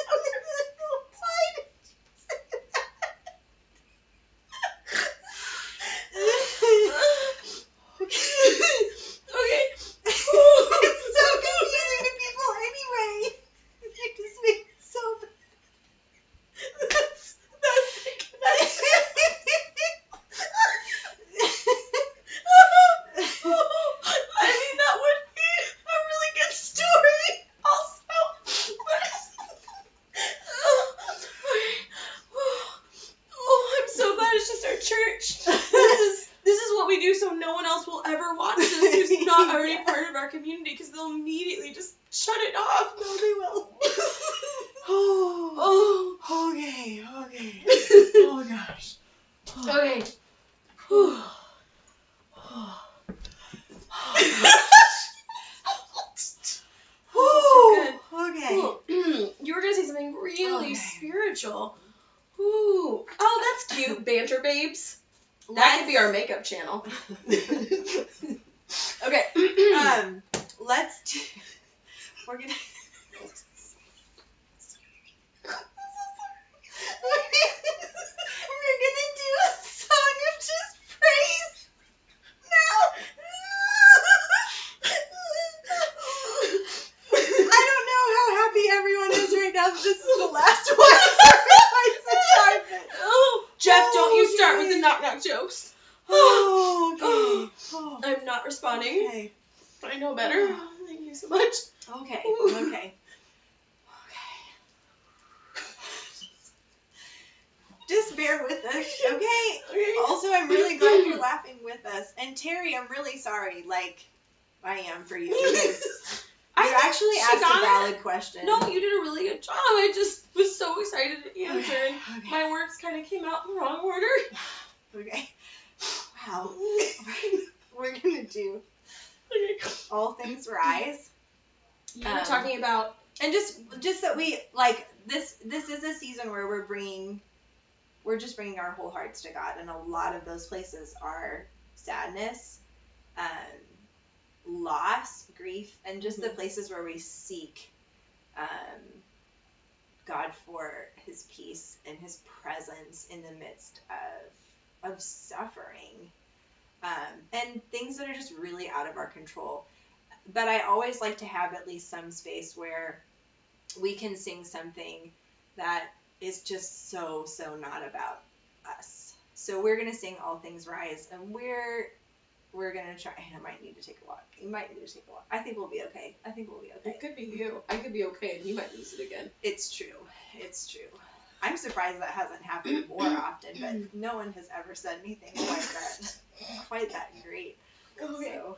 S1: Okay.
S2: It's so confusing to people anyway. It just makes it so bad.
S1: That's I mean, that would be a really good story. Also, I'm so glad it's just our church. This is what we do, so no one else will ever watch this who's not already part of our community, because they'll immediately just shut it off.
S2: No, they will. Okay. Oh gosh.
S1: Okay.
S2: Okay.
S1: You were gonna say something really spiritual. Ooh. Oh, that's cute. Banter babes. That could be our makeup channel. Okay.
S2: Let's do. We're gonna. We're gonna do a song of just praise now. I don't know how happy everyone is right now that this is the last one.
S1: Jeff, don't you start with the knock-knock jokes.
S2: Okay.
S1: I'm not responding.
S2: Okay.
S1: I know better. Thank you so much.
S2: Okay. Just bear with us, okay?
S1: Okay.
S2: Also, I'm really glad you're laughing with us. And Terry, I'm really sorry. Like, I am for you. Because you actually
S1: she
S2: asked
S1: got
S2: a
S1: it.
S2: valid question.
S1: No, you did a really good job. I just was so excited to answer, and
S2: Okay.
S1: my words kind of came out in the wrong order.
S2: Okay. Wow. We're gonna do All Things Rise.
S1: You were talking about,
S2: and just that we like this is a season where we're just bringing our whole hearts to God, and a lot of those places are sadness, loss, grief, and just the places where we seek God for his peace and his presence in the midst of suffering, and things that are just really out of our control. But I always like to have at least some space where we can sing something that is just so not about us. So we're gonna sing All Things Rise, and we're gonna try. I might need to take a walk. You might need to take a walk. I think we'll be okay.
S1: It could be you. I could be okay, and you might lose it again.
S2: It's true. I'm surprised that hasn't happened more often, but no one has ever said anything quite that great.
S1: Okay.
S2: So,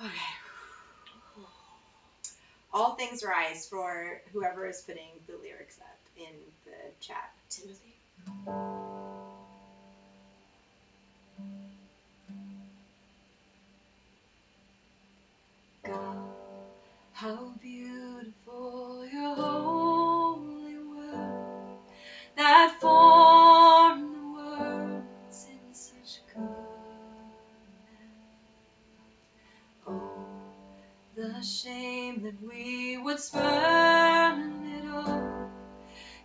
S2: okay. All Things Rise for whoever is putting the lyrics up in the chat.
S1: Timothy.
S2: God, how beautiful your holy word that formed the worlds in such goodness. Oh, the shame that we would spurn it all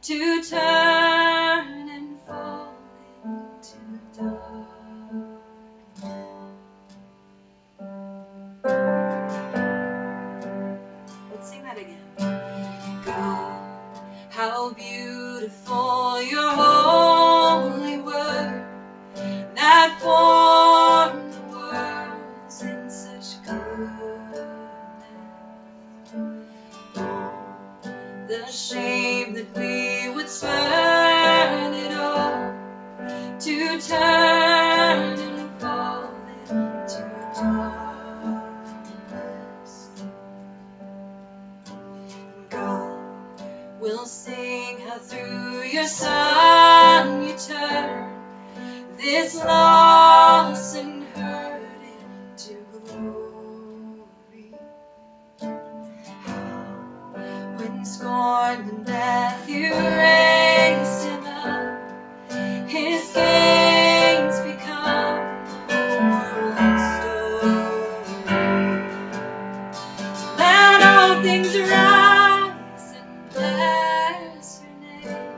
S2: to turn and fall into darkness. Let's sing that again. God, how beautiful your holy word that formed the worlds in such goodness. The shame that we would spurn it all to turn and fall into darkness. God, we'll sing how through your Son you turn this loss and hurt into glory. When scorn and death you raised him up, his gains become the world's story. Let all things rise and bless your name.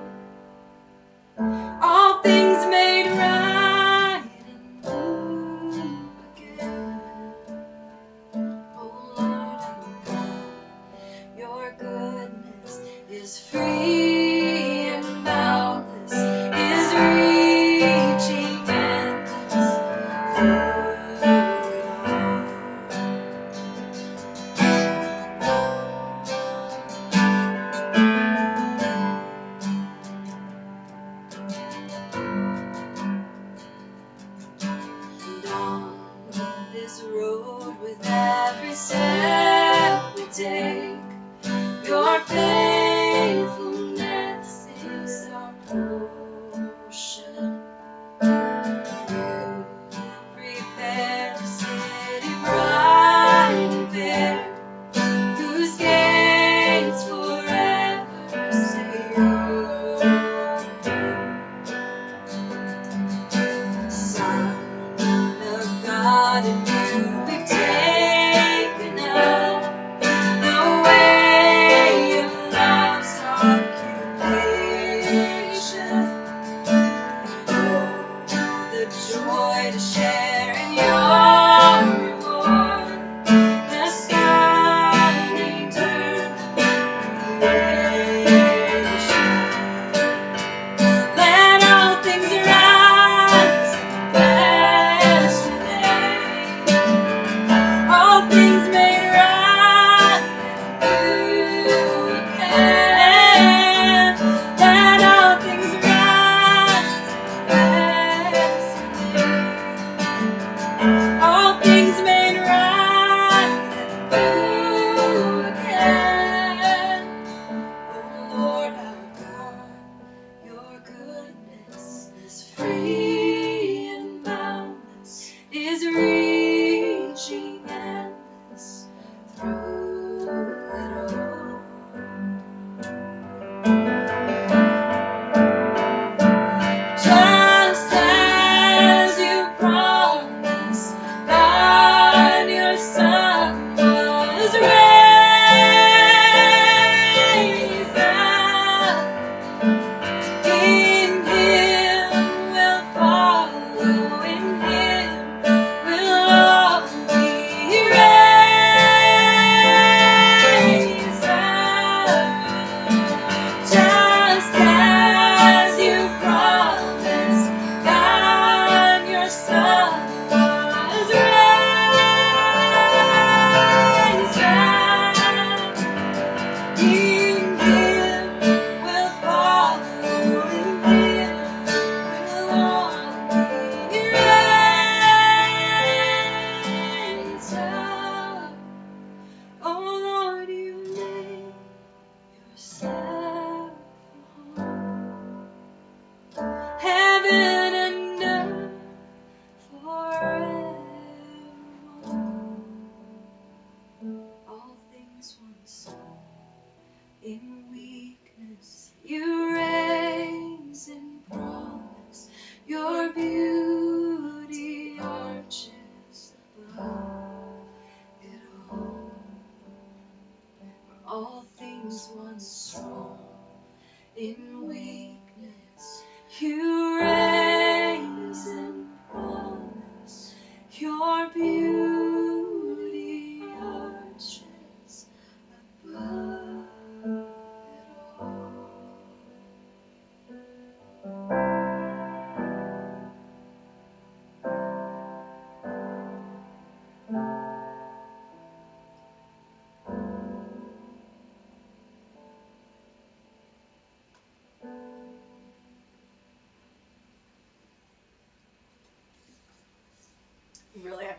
S2: All things made right and new again. Oh Lord, oh God, your goodness is free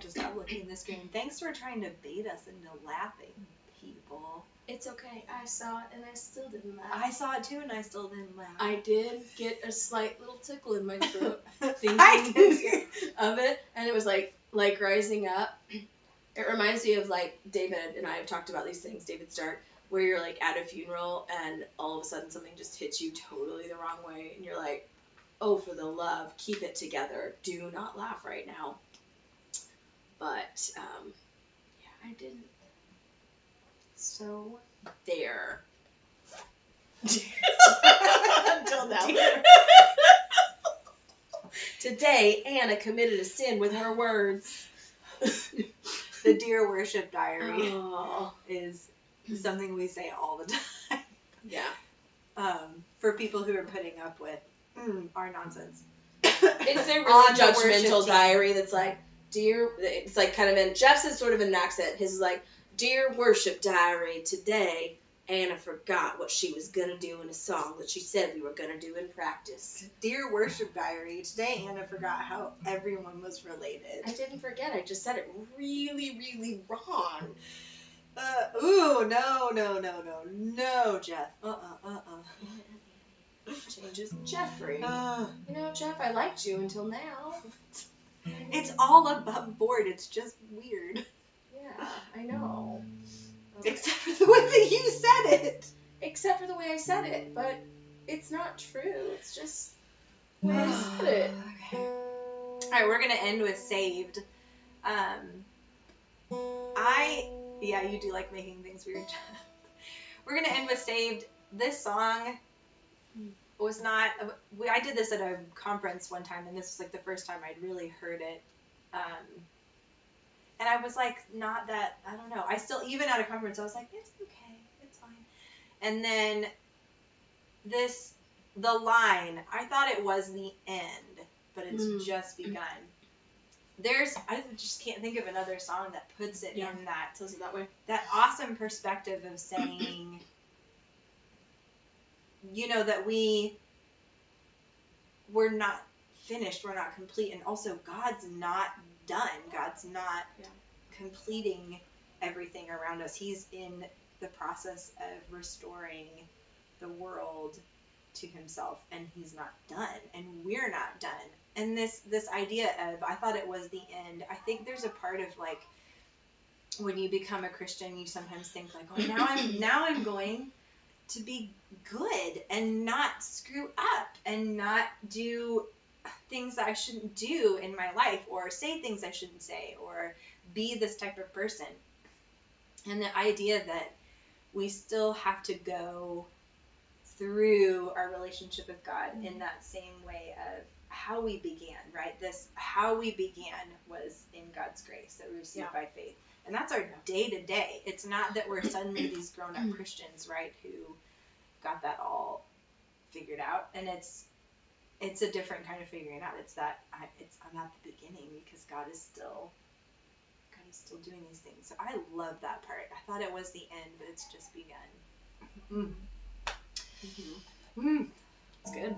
S2: have to stop looking at the screen. Thanks for trying to bait us into laughing, people.
S1: It's okay. I saw it and I still didn't laugh.
S2: I saw it too and I still didn't laugh.
S1: I did get a slight little tickle in my throat
S2: I
S1: thinking of it, and it was like rising up. It reminds me of like David and I have talked about these things, David Stark, where you're like at a funeral and all of a sudden something just hits you totally the wrong way and you're like, oh, for the love, keep it together. Do not laugh right now. But, yeah, I didn't. So, there. Until now. Today, Anna committed a sin with her words.
S2: The Dear Worship Diary
S1: Oh.
S2: is something we say all the time.
S1: Yeah.
S2: For people who are putting up with our nonsense.
S1: It's a really judgmental diary that's like, dear, it's like kind of in, Jeff's is sort of an accent. His is like, Dear Worship Diary, today Anna forgot what she was going to do in a song that she said we were going to do in practice.
S2: Dear Worship Diary, today Anna forgot how everyone was related.
S1: I didn't forget. I just said it really, really wrong.
S2: No, Jeff.
S1: Changes Jeffrey. You know, Jeff, I liked you until now.
S2: It's all above board. It's just weird.
S1: Yeah, I know.
S2: Except for the way that you said it.
S1: Except for the way I said it, but it's not true. It's just the way I said it.
S2: Okay. Alright, we're going to end with Saved. Yeah, you do like making things weird. We're going to end with Saved. This song was not... I did this at a conference one time, and this was like the first time I'd really heard it. And I was like, not that... I don't know. I still, even at a conference, I was like, it's okay. It's fine. And then the line, I thought it was the end, but it's just begun. I just can't think of another song that puts it in that,
S1: tells it that way.
S2: That awesome perspective of saying, you know, that we're not finished, we're not complete, and also God's not done. God's not completing everything around us. He's in the process of restoring the world to himself, and he's not done, and we're not done. And this idea of, I thought it was the end. I think there's a part of like, when you become a Christian, you sometimes think like, oh, now I'm going to be good and not screw up and not do things that I shouldn't do in my life, or say things I shouldn't say, or be this type of person. And the idea that we still have to go through our relationship with God in that same way of how we began, right? How we began was in God's grace that we received by faith. And that's our day-to-day. It's not that we're suddenly these grown-up Christians, right, who got that all figured out. And it's a different kind of figuring out. It's that I'm at the beginning because God is still doing these things. So I love that part. I thought it was the end, but it's just begun.
S1: It's good.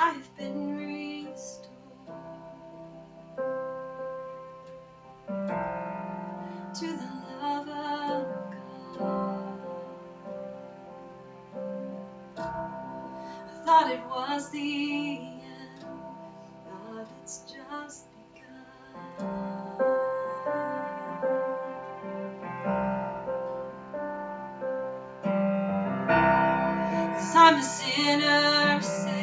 S2: I've been restored to the love of God. I thought it was the end, but it's just begun. 'Cause I'm a sinner saved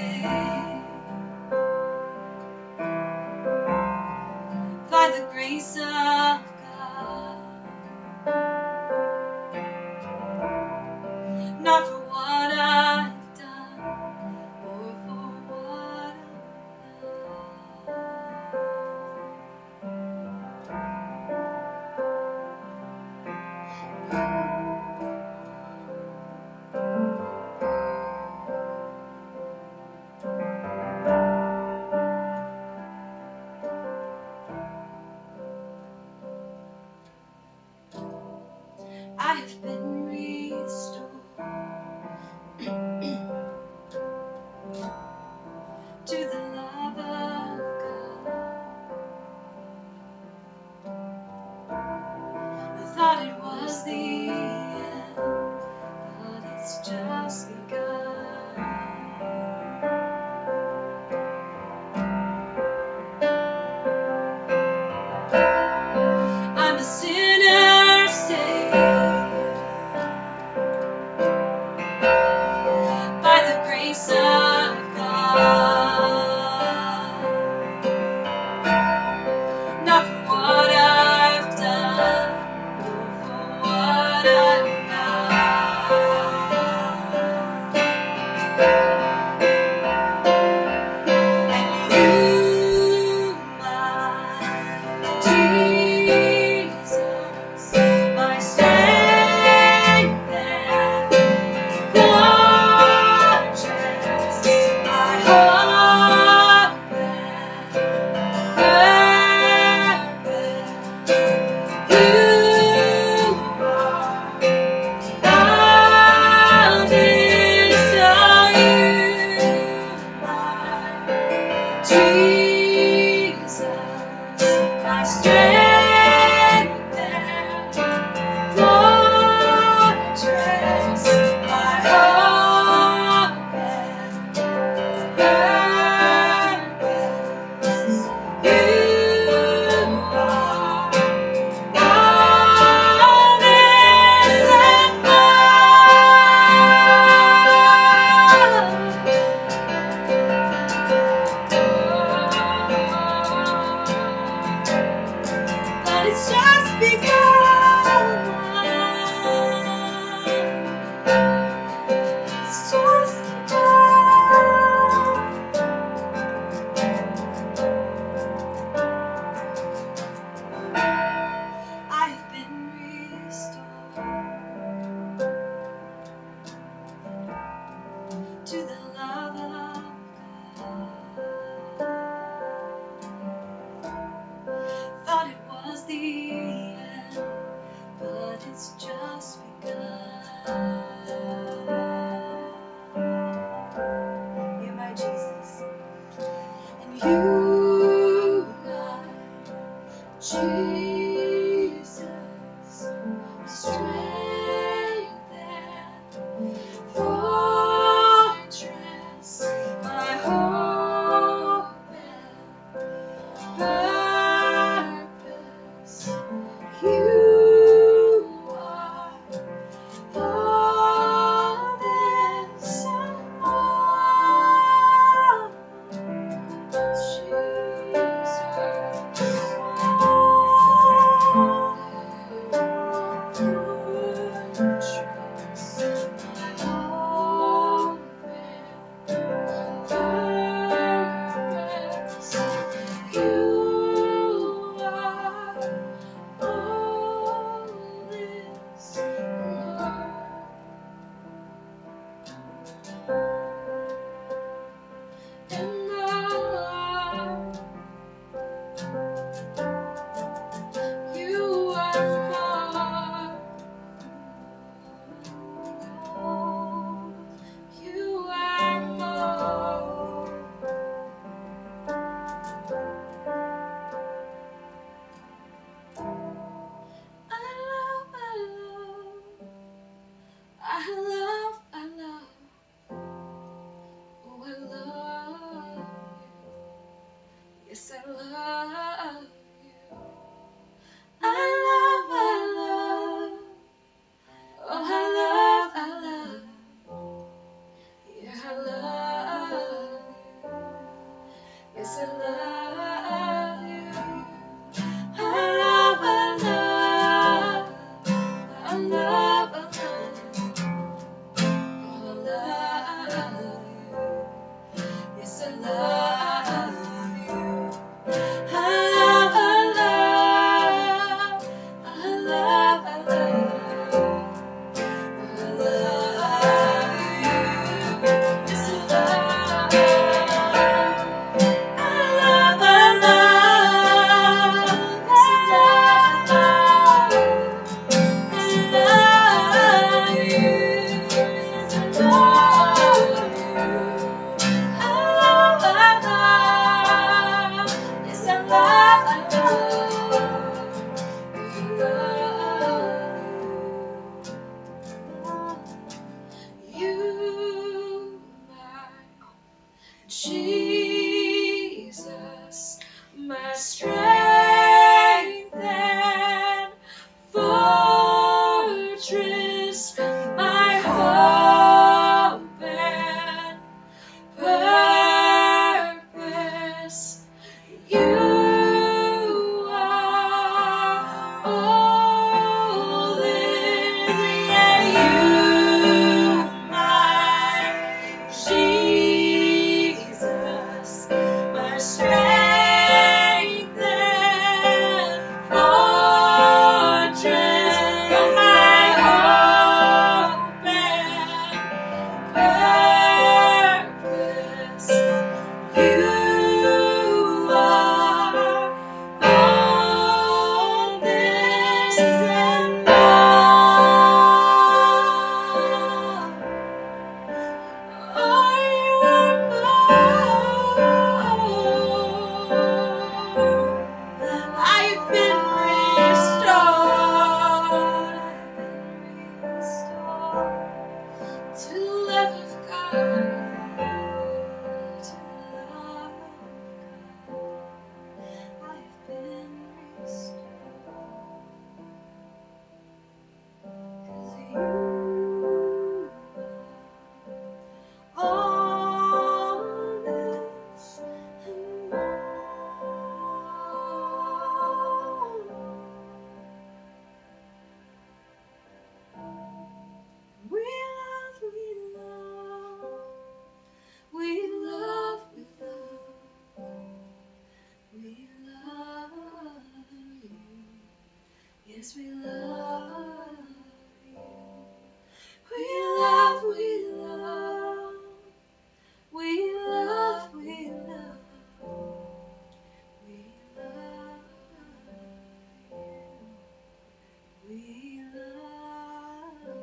S2: by the grace of God, not for what I've done or for what I've done.
S1: strength and fortress, my hope and purpose. You are all this and but it's just begun. It's just begun. I've been restored to the love of God. Thought it was the end, but it's just begun. You're my Jesus, and you are Jesus, strength and fortress, my hope and purpose. You are all this and more. Jesus, you are more. You are more. I love. Oh, I love you. Yes, I love you. I love. Oh, I love. Yeah, I love you. Yes, I love you. I love. I love. Oh, I love you. Yes, I love you. I love. I love. You, my Jesus, my strength and fortress, my hope and purpose. You are all this, yeah, you, my Jesus, my strength Yes, we love you. We love, we love. We love, we love. We love you. We love you.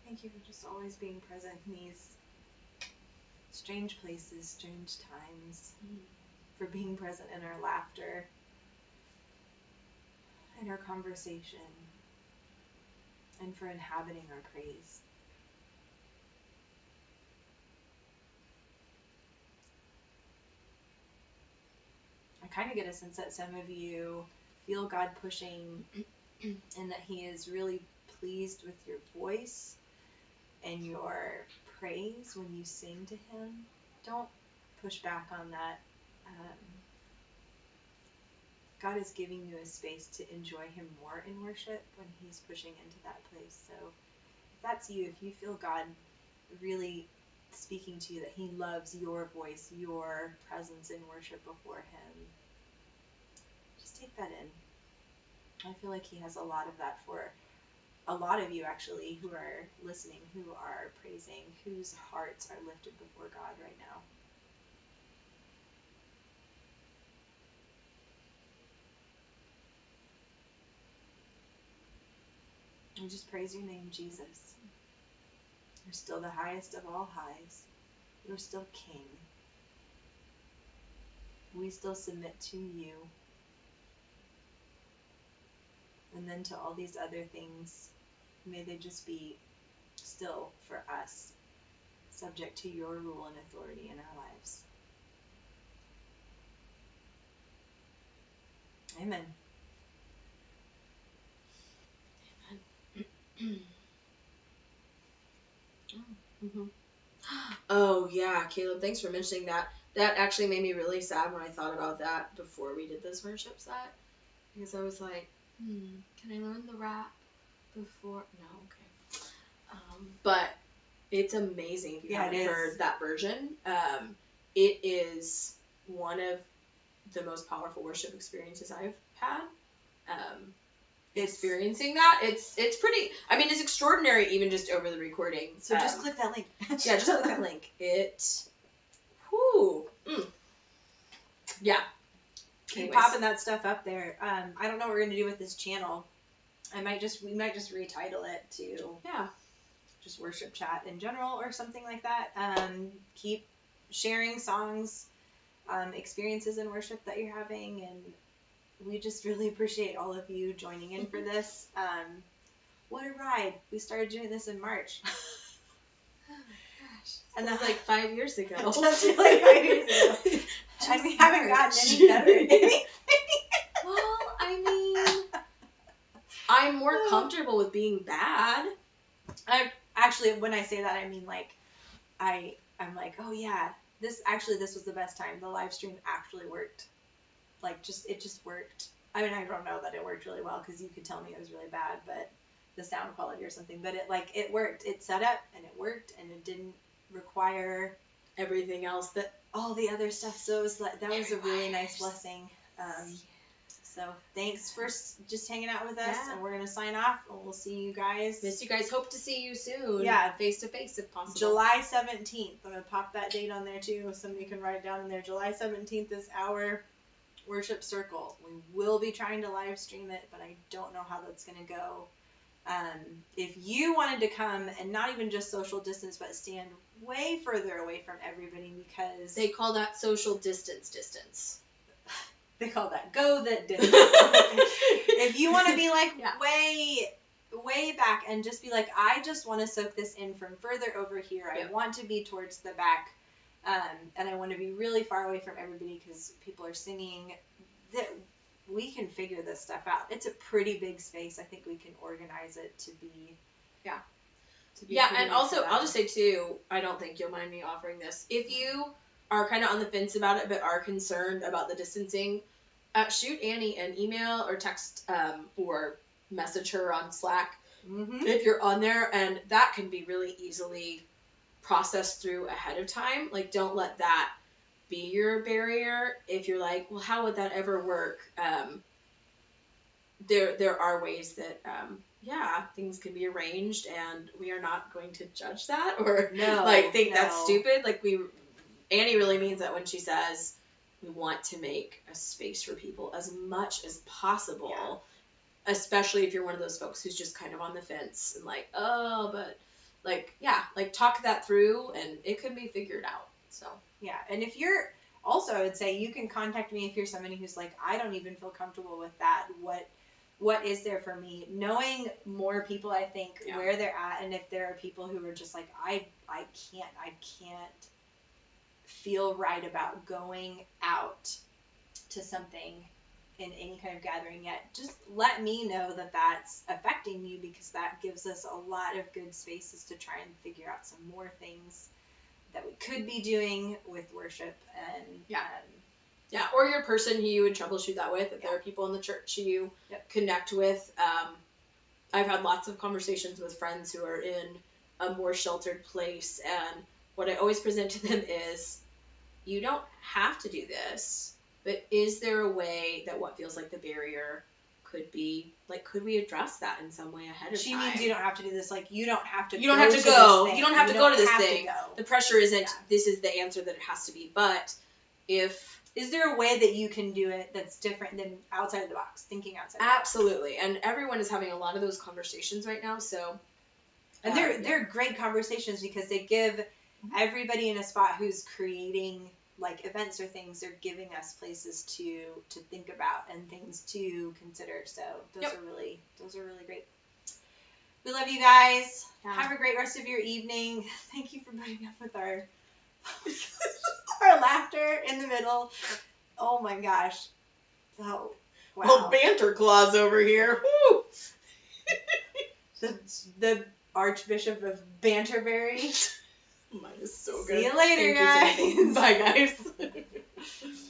S2: Thank you for just always being present in these strange places, strange times, for being present in our laughter, in our conversation, and for inhabiting our praise. I kind of get a sense that some of you feel God pushing and that He is really pleased with your voice and your praise when you sing to Him. Don't push back on that. God is giving you a space to enjoy Him more in worship when He's pushing into that place. So if that's you, if you feel God really speaking to you, that He loves your voice, your presence in worship before Him, just take that in. I feel like He has a lot of that for a lot of you, actually, who are listening, who are praising, whose hearts are lifted before God right now. And just praise your name, Jesus. You're still the highest of all highs. You're still King. We still submit to you. And then to all these other things, may they just be still for us, subject to your rule and authority in our lives. Amen.
S1: Mm-hmm. Oh, yeah, Caleb, thanks for mentioning that. That actually made me really sad when I thought about that before we did this worship set. Because I was like, can I learn the rap before? No, okay. But it's amazing if you haven't heard that version. It is one of the most powerful worship experiences I've had. Experiencing that, it's pretty, I mean, it's extraordinary even just over the recording.
S2: So just click that link.
S1: Yeah, just click that link. Yeah.
S2: Keep popping that stuff up there. I don't know what we're gonna do with this channel. We might just retitle it to just worship chat in general or something like that. Keep sharing songs, experiences in worship that you're having, and we just really appreciate all of you joining in for this. What a ride! We started doing this in March.
S1: Oh my gosh. And that's like 5 years ago.
S2: Just like 5 years ago. And we haven't gotten any better.
S1: Well, I mean, I'm more comfortable with being bad.
S2: Actually, when I say that, I mean like, I'm like, oh yeah, this was the best time. The live stream actually worked. Like, it just worked. I mean, I don't know that it worked really well because you could tell me it was really bad, but the sound quality or something. But it worked. It set up and it worked, and it didn't require
S1: everything else that
S2: all the other stuff. So it was that was a really nice blessing. So thanks for just hanging out with us, and we're gonna sign off, and we'll see you guys.
S1: Miss you guys. Hope to see you soon.
S2: Yeah,
S1: face to face if possible.
S2: July 17th. I'm gonna pop that date on there too. Somebody can write it down in there. July 17th is our worship circle. We will be trying to live stream it, but I don't know how that's gonna go. If you wanted to come and not even just social distance, but stand way further away from everybody, because
S1: they call that social distance.
S2: They call that go that distance. If you want to be like way back and just be like, I just want to soak this in from further over here. I want to be towards the back, and I want to be really far away from everybody because people are singing. That we can figure this stuff out. It's a pretty big space. I think we can organize it to be. And
S1: also I'll just say too, I don't think you'll mind me offering this. If you are kind of on the fence about it but are concerned about the distancing, Shoot Annie an email or text or message her on Slack
S2: Mm-hmm.
S1: if you're on there, and that can be really easily processed through ahead of time. Like, don't let that be your barrier. If you're like, well, how would that ever work? There are ways that yeah, things can be arranged, and we are not going to judge that or think that's stupid. Like, Annie really means that when she says we want to make a space for people as much as possible.
S2: Yeah.
S1: Especially if you're one of those folks who's just kind of on the fence and like, oh, but like, yeah, like talk that through and it could be figured out. So
S2: yeah, and if you're also, I would say you can contact me if you're somebody who's like, I don't even feel comfortable with that. What is there for me? Knowing more people, I think, where they're at, and if there are people who are just like, I can't feel right about going out to something in any kind of gathering yet, just let me know that that's affecting you, because that gives us a lot of good spaces to try and figure out some more things that we could be doing with worship. And
S1: or your person who you would troubleshoot that with, if there are people in the church you connect with. I've had lots of conversations with friends who are in a more sheltered place, and what I always present to them is, you don't have to do this, but is there a way that what feels like the barrier could be, like, could we address that in some way ahead of time?
S2: She means you don't have to do this, like, you don't have to go.
S1: You don't have to go. You don't have to go to this thing. The pressure isn't, this is the answer that it has to be, but
S2: is there a way that you can do it that's different than outside of the box, thinking outside the
S1: box? Absolutely. And everyone is having a lot of those conversations right now, so.
S2: And they're great conversations, because they give everybody in a spot who's creating like events or things, they're giving us places to think about and things to consider. So those are really great. We love you guys. Yeah. Have a great rest of your evening. Thank you for putting up with our our laughter in the middle. Oh my gosh. Oh, wow.
S1: Well, banter clause over here. Woo!
S2: the Archbishop of Banterbury.
S1: Mine is so good.
S2: See you later, guys.
S1: Bye, guys.